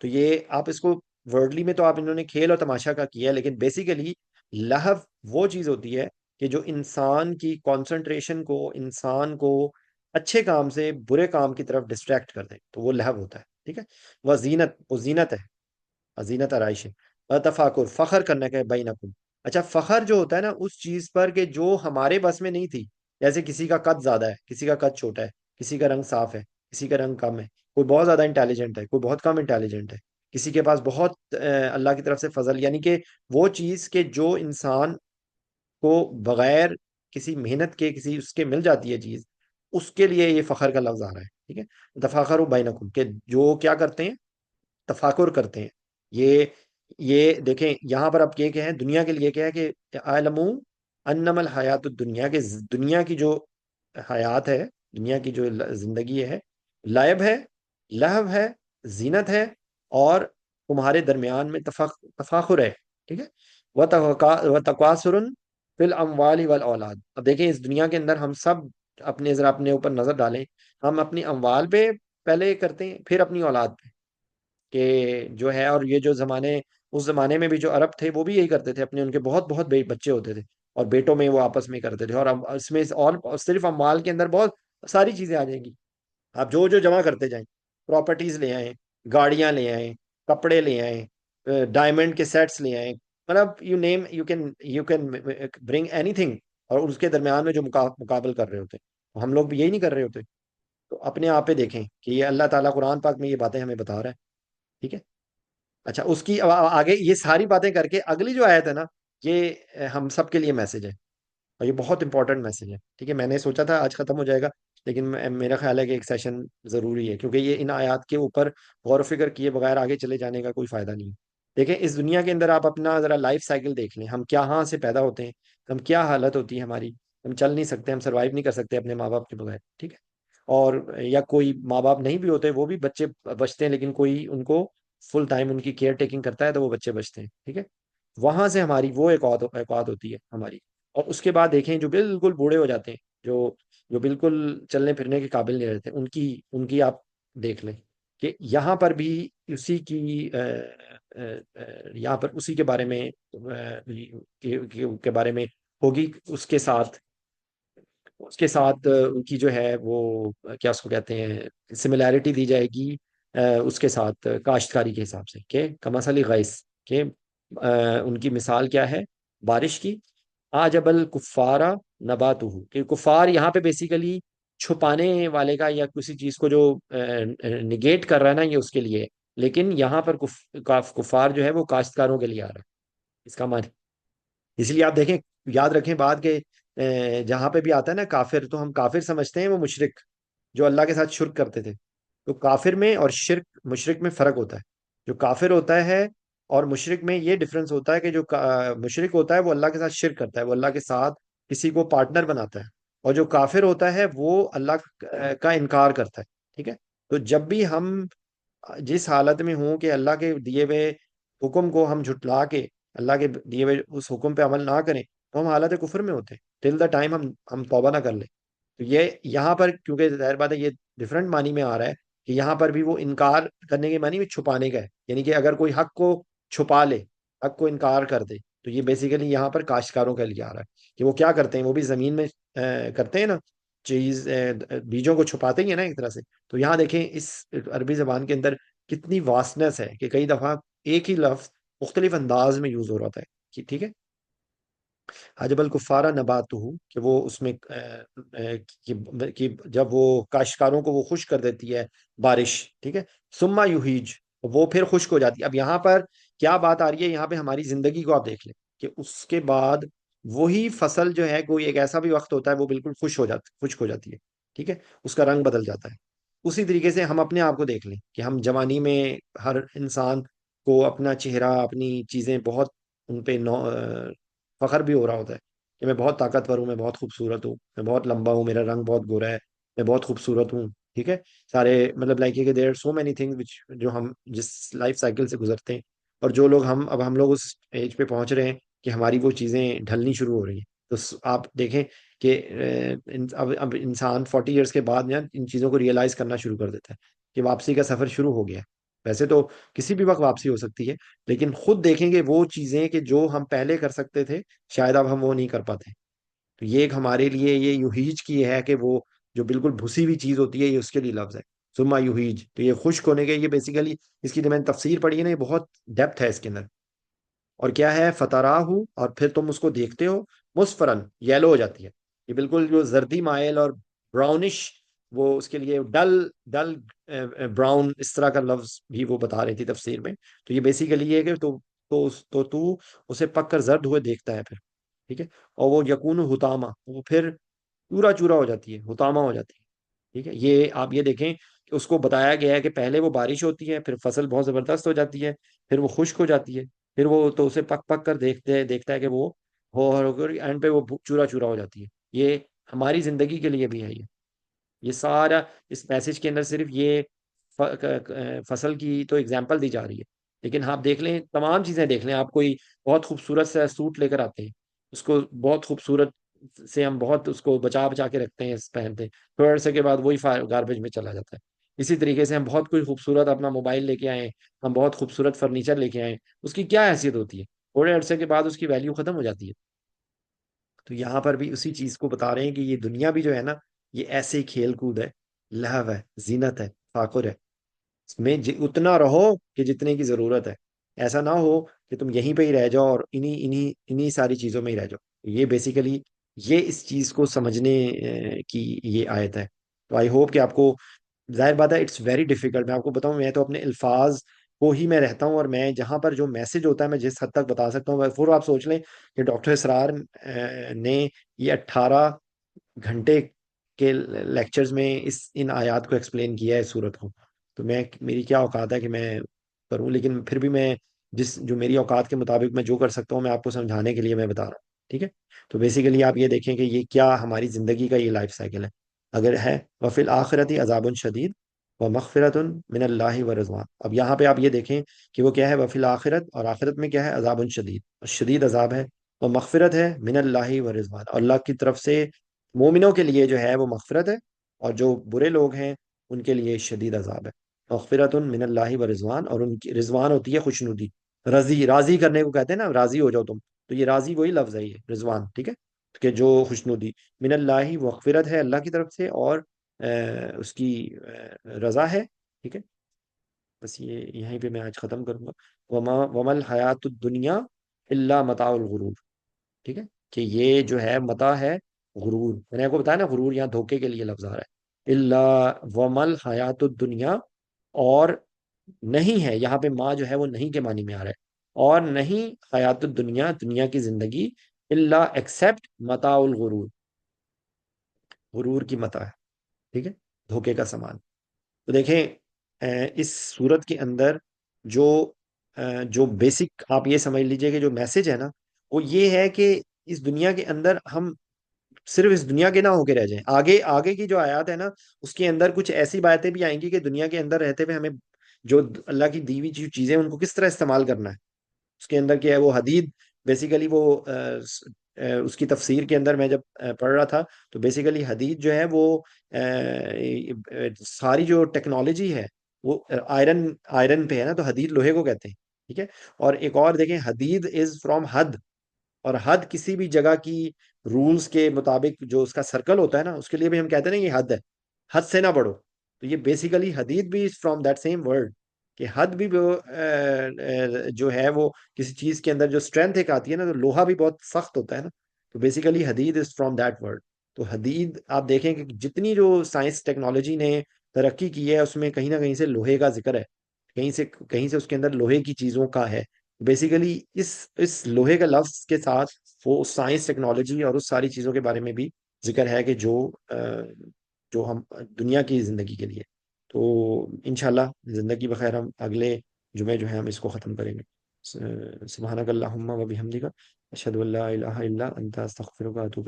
تو یہ آپ اس کو ورڈلی میں تو آپ انہوں نے کھیل اور تماشا کا کیا ہے، لیکن بیسیکلی لہو وہ چیز ہوتی ہے کہ جو انسان کی کنسنٹریشن کو، انسان کو اچھے کام سے برے کام کی طرف ڈسٹریکٹ کر دے، تو وہ لہو ہوتا ہے، ٹھیک ہے۔ وہ زینت، وہ زینت ہے، زینت آرائش ہے، تفاکر فخر کرنے کا بینکم۔ اچھا فخر جو ہوتا ہے نا اس چیز پر کہ جو ہمارے بس میں نہیں تھی، جیسے کسی کا قد زیادہ ہے، کسی کا قد چھوٹا ہے، کسی کا رنگ صاف ہے، کسی کا رنگ کم ہے، کوئی بہت زیادہ انٹیلیجنٹ ہے، کوئی بہت کم انٹیلیجنٹ ہے، کسی کے پاس بہت اللہ کی طرف سے فضل، یعنی کہ وہ چیز کہ جو انسان کو بغیر کسی محنت کے، کسی اس کے مل جاتی ہے چیز، اس کے لیے یہ فخر کا لفظ آ رہا ہے، ٹھیک ہے۔ تفاخر بینکم، کہ جو کیا کرتے ہیں، تفاکر کرتے ہیں۔ یہ یہ دیکھیں یہاں پر اب یہ کہ ہے دنیا کے لیے کیا ہے کہ عالمو انما الحیات الدنیا، کہ دنیا کی جو حیات ہے، دنیا کی جو زندگی ہے، لائب ہے، لہو ہے، زینت ہے، اور تمہارے درمیان میں تفاخر ہے، ٹھیک ہے۔ وتکاثر فی الاموال والاولاد۔ اب دیکھیں اس دنیا کے اندر ہم سب اپنے، ذرا اپنے اوپر نظر ڈالیں، ہم اپنی اموال پہ پہلے کرتے ہیں، پھر اپنی اولاد پہ، کہ جو ہے، اور یہ جو زمانے، اس زمانے میں بھی جو عرب تھے وہ بھی یہی کرتے تھے، اپنے ان کے بہت بہت بچے ہوتے تھے، اور بیٹوں میں وہ آپس میں کرتے تھے، اور اب اس میں اور صرف اموال کے اندر بہت ساری چیزیں آ جائیں گی، آپ جو جو جمع کرتے جائیں، پراپرٹیز لے آئیں، گاڑیاں لے آئیں، کپڑے لے آئیں، ڈائمنڈ کے سیٹس لے آئیں، مطلب you name, you can bring any thing, اور اس کے درمیان میں جو مقابل کر رہے ہوتے، ہم لوگ بھی یہی نہیں کر رہے ہوتے۔ تو اپنے آپ پہ دیکھیں کہ یہ اللہ تعالیٰ قرآن پاک میں یہ باتیں ہمیں بتا رہا ہے، ٹھیک ہے۔ اچھا اس کی آگے یہ ساری باتیں کر کے اگلی جو آیت ہے نا، یہ ہم سب کے لیے میسج ہے، اور یہ بہت امپورٹنٹ میسج ہے، ٹھیک ہے۔ میں نے سوچا تھا آج ختم ہو جائے گا، لیکن میرا خیال ہے کہ ایک سیشن ضروری ہے، کیونکہ یہ ان آیات کے اوپر غور و فکر کیے بغیر آگے چلے جانے کا کوئی فائدہ نہیں ہے۔ دیکھیں اس دنیا کے اندر آپ اپنا ذرا لائف سائیکل دیکھ لیں، ہم کیا ہاں سے پیدا ہوتے ہیں، ہم کیا حالت ہوتی ہے ہماری، ہم چل نہیں سکتے، ہم سروائیو نہیں کر سکتے اپنے ماں باپ کے بغیر، ٹھیک ہے۔ اور یا کوئی ماں باپ نہیں بھی ہوتے، وہ بھی بچے بچتے ہیں، لیکن کوئی ان کو فل ٹائم ان کی کیئر ٹیکنگ کرتا ہے تو وہ بچے بچتے ہیں، ٹھیک ہے۔ وہاں سے ہماری وہ ایک اوقات ہوتی ہے ہماری، اور اس کے بعد دیکھیں جو بالکل بوڑھے ہو جاتے ہیں، جو بالکل چلنے پھرنے کے قابل نہیں رہتے، ان کی آپ دیکھ لیں کہ یہاں پر بھی اسی کی یہاں پر اسی کے بارے میں کے بارے میں ہوگی، اس کے ساتھ ان کی جو ہے وہ کیا اس کو کہتے ہیں سملیرٹی دی جائے گی، اس کے ساتھ کاشتکاری کے حساب سے، کہ کمثل غیث، کہ ان کی مثال کیا ہے، بارش کی، اعجب الکفارا نباتہ، کہ کفار یہاں پہ بیسیکلی چھپانے والے کا، یا کسی چیز کو جو نگیٹ کر رہا ہے نا، یہ اس کے لیے، لیکن یہاں پر کفار جو ہے وہ کاشتکاروں کے لیے آ رہا ہے، اس کا معنی، اس لیے آپ دیکھیں، یاد رکھیں بات کہ جہاں پہ بھی آتا ہے نا کافر، تو ہم کافر سمجھتے ہیں وہ مشرک جو اللہ کے ساتھ شرک کرتے تھے، تو کافر میں اور مشرک میں فرق ہوتا ہے۔ جو کافر ہوتا ہے اور مشرک میں یہ ڈفرنس ہوتا ہے کہ جو مشرک ہوتا ہے وہ اللہ کے ساتھ شرک کرتا ہے، وہ اللہ کے ساتھ کسی کو پارٹنر بناتا ہے، اور جو کافر ہوتا ہے وہ اللہ کا انکار کرتا ہے، ٹھیک ہے۔ تو جب بھی ہم جس حالت میں ہوں کہ اللہ کے دیے ہوئے حکم کو ہم جھٹلا کے اللہ کے دیے ہوئے اس حکم پہ عمل نہ کریں، تو ہم حالت کفر میں ہوتے ہیں ٹل دا ٹائم ہم توبہ نہ کر لیں۔ تو یہ یہاں پر کیونکہ ظاہر بات ہے یہ ڈفرنٹ معنی میں آ رہا ہے، کہ یہاں پر بھی وہ انکار کرنے کے معنی میں چھپانے کا ہے، یعنی کہ اگر کوئی حق کو چھپا لے، حق کو انکار کر دے، تو یہ بیسیکلی یہاں پر کاشتکاروں کے لیے آ رہا ہے، کہ وہ کیا کرتے ہیں، وہ بھی زمین میں کرتے ہیں نا چیز، بیجوں کو چھپاتے ہی ہیں نا ایک طرح سے۔ تو یہاں دیکھیں اس عربی زبان کے اندر کتنی واسنس ہے، کہ کئی دفعہ ایک ہی لفظ مختلف انداز میں یوز ہو رہا ہوتا ہے، ٹھیک ہے۔ حجب الکفارہ نباتہ، کہ وہ اس میں کہ جب وہ کاشتکاروں کو وہ خشک کر دیتی ہے بارش، ٹھیک ہے، ثم یہیج، وہ پھر خشک ہو جاتی ہے۔ اب یہاں پر کیا بات آ رہی ہے، یہاں پہ ہماری زندگی کو آپ دیکھ لیں کہ اس کے بعد وہی فصل جو ہے، کوئی ایک ایسا بھی وقت ہوتا ہے وہ بالکل خشک ہو جاتی ہے، ٹھیک ہے، اس کا رنگ بدل جاتا ہے۔ اسی طریقے سے ہم اپنے آپ کو دیکھ لیں کہ ہم جوانی میں ہر انسان کو اپنا چہرہ، اپنی چیزیں بہت ان پہ فخر بھی ہو رہا ہوتا ہے کہ میں بہت طاقتور ہوں، میں بہت خوبصورت ہوں، میں بہت لمبا ہوں، میرا رنگ بہت گورا ہے، میں بہت خوبصورت ہوں، ٹھیک ہے، سارے مطلب لائک کہ دیر سو مینی تھنگ جو ہم جس لائف سائیکل سے گزرتے ہیں، اور جو لوگ ہم لوگ اس ایج پہ پہنچ رہے ہیں کہ ہماری وہ چیزیں ڈھلنی شروع ہو رہی ہیں، تو آپ دیکھیں کہ اب انسان 40 ایئرس کے بعد ان چیزوں کو ریئلائز کرنا شروع کر دیتا ہے کہ واپسی کا سفر شروع ہو گیا ہے۔ ویسے تو کسی بھی وقت واپسی ہو سکتی ہے، لیکن خود دیکھیں گے وہ چیزیں کہ جو ہم پہلے کر سکتے تھے شاید اب ہم وہ نہیں کر پاتے۔ تو یہ ایک ہمارے لیے یہ یوہیج کی ہے کہ وہ جو بالکل بھسی ہوئی چیز ہوتی ہے، یہ اس کے لیے لفظ ہے سما یوہیج، تو یہ خشک ہونے کے، یہ بیسیکلی اس کی جو میں نے تفسیر پڑھی ہے نا، یہ بہت ڈیپتھ ہے اس کے اندر۔ اور کیا ہے فترا ہوں، اور پھر تم اس کو دیکھتے ہو مسفرن، یلو ہو جاتی ہے، یہ بالکل جو زردی مائل اور براؤنش، وہ اس کے لیے ڈل ڈل براؤن، اس طرح کا لفظ بھی وہ بتا رہی تھی تفسیر میں۔ تو یہ بیسیکلی یہ ہے کہ تو اسے پک کر زرد ہوئے دیکھتا ہے پھر، ٹھیک ہے، اور وہ یقون حتامہ، وہ پھر چورا چورا ہو جاتی ہے، حتامہ ہو جاتی ہے، ٹھیک ہے۔ یہ آپ یہ دیکھیں کہ اس کو بتایا گیا ہے کہ پہلے وہ بارش ہوتی ہے، پھر فصل بہت زبردست ہو جاتی ہے، پھر وہ خشک ہو جاتی ہے، پھر وہ تو اسے پک پک کر دیکھتا ہے کہ وہ ہو کر اینڈ پہ وہ چورا چورا ہو جاتی ہے۔ یہ ہماری زندگی کے لیے بھی ہے، یہ سارا اس میسج کے اندر صرف یہ فصل کی تو اگزامپل دی جا رہی ہے، لیکن آپ دیکھ لیں تمام چیزیں دیکھ لیں، آپ کوئی بہت خوبصورت سا سوٹ لے کر آتے ہیں، اس کو بہت خوبصورت سے ہم بہت اس کو بچا بچا کے رکھتے ہیں، پہنتے ہیں، تھوڑے عرصے کے بعد وہی گاربیج میں چلا جاتا ہے۔ اسی طریقے سے ہم بہت کوئی خوبصورت اپنا موبائل لے کے آئے، ہم بہت خوبصورت فرنیچر لے کے آئے، اس کی کیا حیثیت ہوتی ہے؟ تھوڑے عرصے کے بعد اس کی ویلیو ختم ہو جاتی ہے۔ تو یہاں پر بھی اسی چیز کو بتا رہے ہیں کہ یہ دنیا بھی جو ہے نا، یہ ایسے ہی کھیل کود ہے، لہو ہے، زینت ہے، فاخر ہے، اس میں اتنا رہو کہ جتنے کی ضرورت ہے، ایسا نہ ہو کہ تم یہیں پہ ہی رہ جاؤ اور انہی ساری چیزوں میں ہی رہ جاؤ۔ یہ بیسیکلی یہ اس چیز کو سمجھنے کی یہ آیت ہے۔ تو آئی ہوپ کہ آپ کو، ظاہر بات ہے اٹس ویری ڈیفیکلٹ، میں آپ کو بتاؤں، میں تو اپنے الفاظ کو ہی میں رہتا ہوں، اور میں جہاں پر جو میسج ہوتا ہے میں جس حد تک بتا سکتا ہوں، پھر آپ سوچ لیں کہ ڈاکٹر اسرار نے یہ 18 گھنٹے کے لیکچرز میں ان آیات کو ایکسپلین کیا ہے، اس صورت کو، تو میری کیا اوقات ہے کہ میں کروں، لیکن پھر بھی میں جو میری اوقات کے مطابق میں جو کر سکتا ہوں میں آپ کو سمجھانے کے لیے میں بتا رہا ہوں، ٹھیک ہے۔ تو بیسیکلی آپ یہ دیکھیں کہ یہ کیا ہماری زندگی کا یہ لائف سائیکل ہے، اگر ہے وفی الآخرتی عذاب شدید و مغفرت من اللہ و رضوان۔ اب یہاں پہ آپ یہ دیکھیں کہ وہ کیا ہے، وفی الآخرت، اور آخرت میں کیا ہے، عذاب شدید، اور شدید عذاب ہے، اور مغفرت ہے من اللہ و رضوان، اور اللہ کی طرف سے مومنوں کے لیے جو ہے وہ مغفرت ہے، اور جو برے لوگ ہیں ان کے لیے شدید عذاب ہے۔ مغفرت من اللہ و رضوان، اور ان کی رضوان ہوتی ہے خوشنودی، راضی کرنے کو کہتے ہیں نا، راضی ہو جاؤ تم، تو یہ راضی وہی لفظ ہے، یہ رضوان، ٹھیک ہے، کہ جو خوشنودی، من اللہ، مغفرت ہے اللہ کی طرف سے، اور اس کی رضا ہے، ٹھیک ہے۔ بس یہ یہیں پہ میں آج ختم کروں گا۔ وما الحیات الدنیا الا متاع الغرور، ٹھیک ہے، کہ یہ جو ہے متاع ہے غرور، میں نے آپ کو بتایا نا غرور یہاں دھوکے کے لیے لفظ آ رہا ہے، اللہ ومل حیات الدنیا، اور نہیں ہے یہاں پہ ماں جو ہے وہ نہیں کے معنی میں آ رہا ہے، اور نہیں حیات الدنیا، دنیا کی زندگی، اللہ ایکسپٹ متاع الغرور، غرور کی متاع ہے، ٹھیک ہے، دھوکے کا سامان۔ تو دیکھیں اس صورت کے اندر جو جو بیسک آپ یہ سمجھ لیجئے کہ جو میسج ہے نا، وہ یہ ہے کہ اس دنیا کے اندر ہم صرف اس دنیا کے نہ ہو کے رہ جائیں، آگے آگے کی جو آیات ہے نا، اس کے اندر کچھ ایسی باتیں بھی آئیں گی کہ دنیا کے اندر رہتے ہوئے ہمیں جو اللہ کی دی ہوئی چیزیں ان کو کس طرح استعمال کرنا ہے۔ اس کے اندر کیا ہے، وہ حدید، بیسیکلی وہ اس کی تفسیر کے اندر میں جب پڑھ رہا تھا، تو بیسیکلی حدید جو ہے وہ ساری جو ٹیکنالوجی ہے وہ آئرن پہ ہے نا، تو حدید لوہے کو کہتے ہیں، ٹھیک ہے۔ اور ایک اور دیکھیں، حدید از فرام حد، اور حد کسی بھی جگہ کی رولز کے مطابق جو اس کا سرکل ہوتا ہے نا، اس کے لیے بھی ہم کہتے ہیں نا یہ حد ہے، حد سے نہ بڑھو، تو یہ بیسیکلی حدید بھی فرام دیٹ سیم ورڈ، کہ حد بھی جو ہے وہ کسی چیز کے اندر جو اسٹرینتھ ایک آتی ہے نا، تو لوہا بھی بہت سخت ہوتا ہے نا، تو بیسیکلی حدید از فرام دیٹ ورڈ۔ تو حدید آپ دیکھیں کہ جتنی جو سائنس ٹیکنالوجی نے ترقی کی ہے، اس میں کہیں نہ کہیں سے لوہے کا ذکر ہے، کہیں سے اس کے اندر لوہے کی چیزوں کا ہے۔ بیسیکلی اس لوہے کا لفظ کے ساتھ وہ سائنس ٹیکنالوجی اور اس ساری چیزوں کے بارے میں بھی ذکر ہے کہ جو جو ہم دنیا کی زندگی کے لیے. تو انشاءاللہ زندگی بخیر ہم اگلے جمعے جو ہے ہم اس کو ختم کریں گے. سبحانک اللہم و بحمدک اشہد ان لا الہ الا انت استغفرک و اتوب